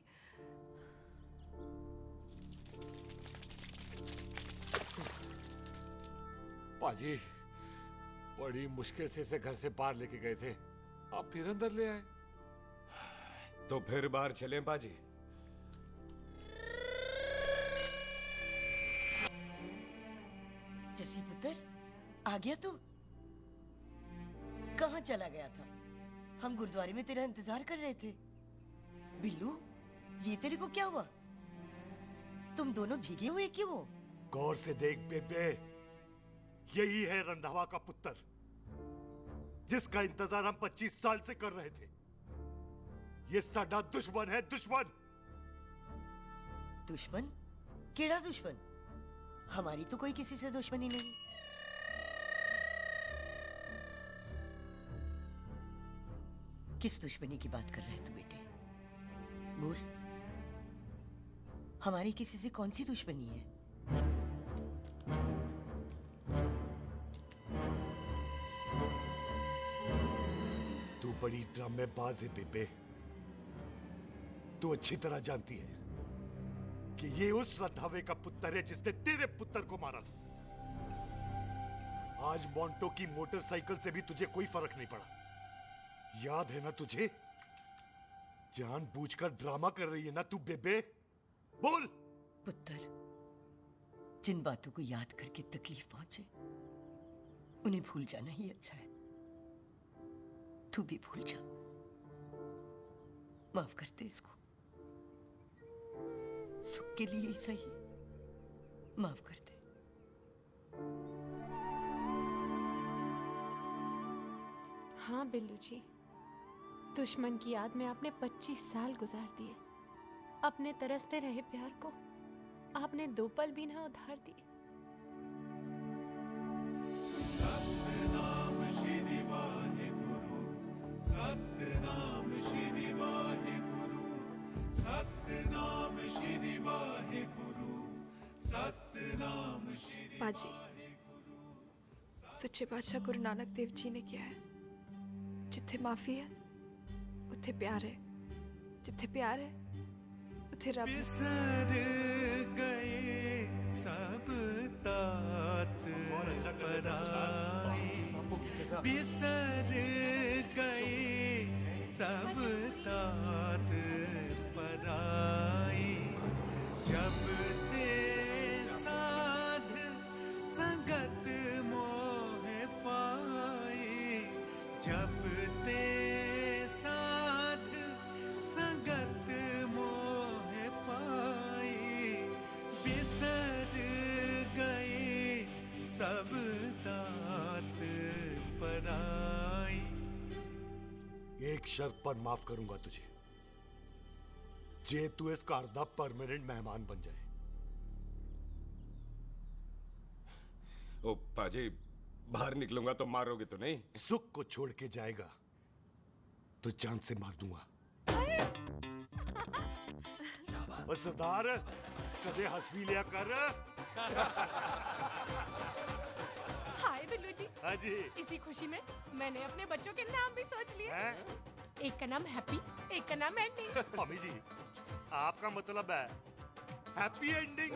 पाजी, बड़ी मुश्किल से इसे घर से बाहर लेके गए थे, आप फिर अंदर ले आए। तो फिर बाहर चलें पाजी। जसी पुत्र, आ गया तू? कहाँ चला गया था? हम गुरुद्वारे में तेरा इंतजार कर रहे थे। बिल्लू, ये तेरे को क्या हुआ? तुम दोनों भीगे हुए क्यों हो? गौर से देख बेबे, यही है रंधावा का पुत्र, जिसका इंतजार हम 25 साल से कर रहे थे। ये साडा दुश्मन है, दुश्मन। दुश्मन? केड़ा दुश्मन? हमारी तो कोई किसी से दुश्मनी नहीं। किस दुश्मनी की बात कर रहे तू बेटे? बोल, हमारी किसी से कौन सी दुश्मनी है? तू बड़ी ड्रामेबाज है बेबे। तू अच्छी तरह जानती है कि ये उस रंधावे का पुत्र है जिसने तेरे पुत्र को मारा था। आज मोंटो की मोटरसाइकिल से भी तुझे कोई फर्क नहीं पड़ा। याद है ना तुझे? जानबूझकर ड्रामा कर रही है ना तू बेबे? बोल। पुत्र, जिन बातों को याद करके तकलीफ पहुंचे, उन्हें भूल जाना ही अच्छा है। तू भी भूल जा। माफ कर दे इसको। सुख के लिए ही सही, माफ कर दे। हाँ बिल्लू जी, दुश्मन की याद में आपने 25 साल गुजार दिए। अपने तरसते रहे प्यार को आपने 2 पल भी ना उधार दिए। सतनाम श्री वाहेगुरु, सतनाम श्री वाहेगुरु, सतनाम श्री वाहेगुरु, सतनाम श्री। पाजी, सच्चे बादशाह गुरु नानक देव जी ने किया है, जिथे माफी है उथे प्यार है, जिथे प्यार है उथे रब। बिसर गए सब तात पराई, बिसर गए सब तात पराई। जब ते साध संगत मोह पाई, जब ते साध संगत मोह पाई, बिसर गए सब तात पराई। एक शर्त पर माफ करूंगा तुझे, जे तू इस घर दा परमानेंट मेहमान बन जाए। ओ पाजी, बाहर निकलूंगा तो मारोगे तो नहीं? सुख को छोड़ के जाएगा तो जान से मार दूंगा। और सरदार, कदे हंस भी लिया कर। हाय बिल्लू जी। हाँ जी। इसी खुशी में मैंने अपने बच्चों के नाम भी सोच लिए। एक का नाम हैप्पी, एक का नाम एंडिंग। मम्मी जी, आपका मतलब है हैप्पी एंडिंग।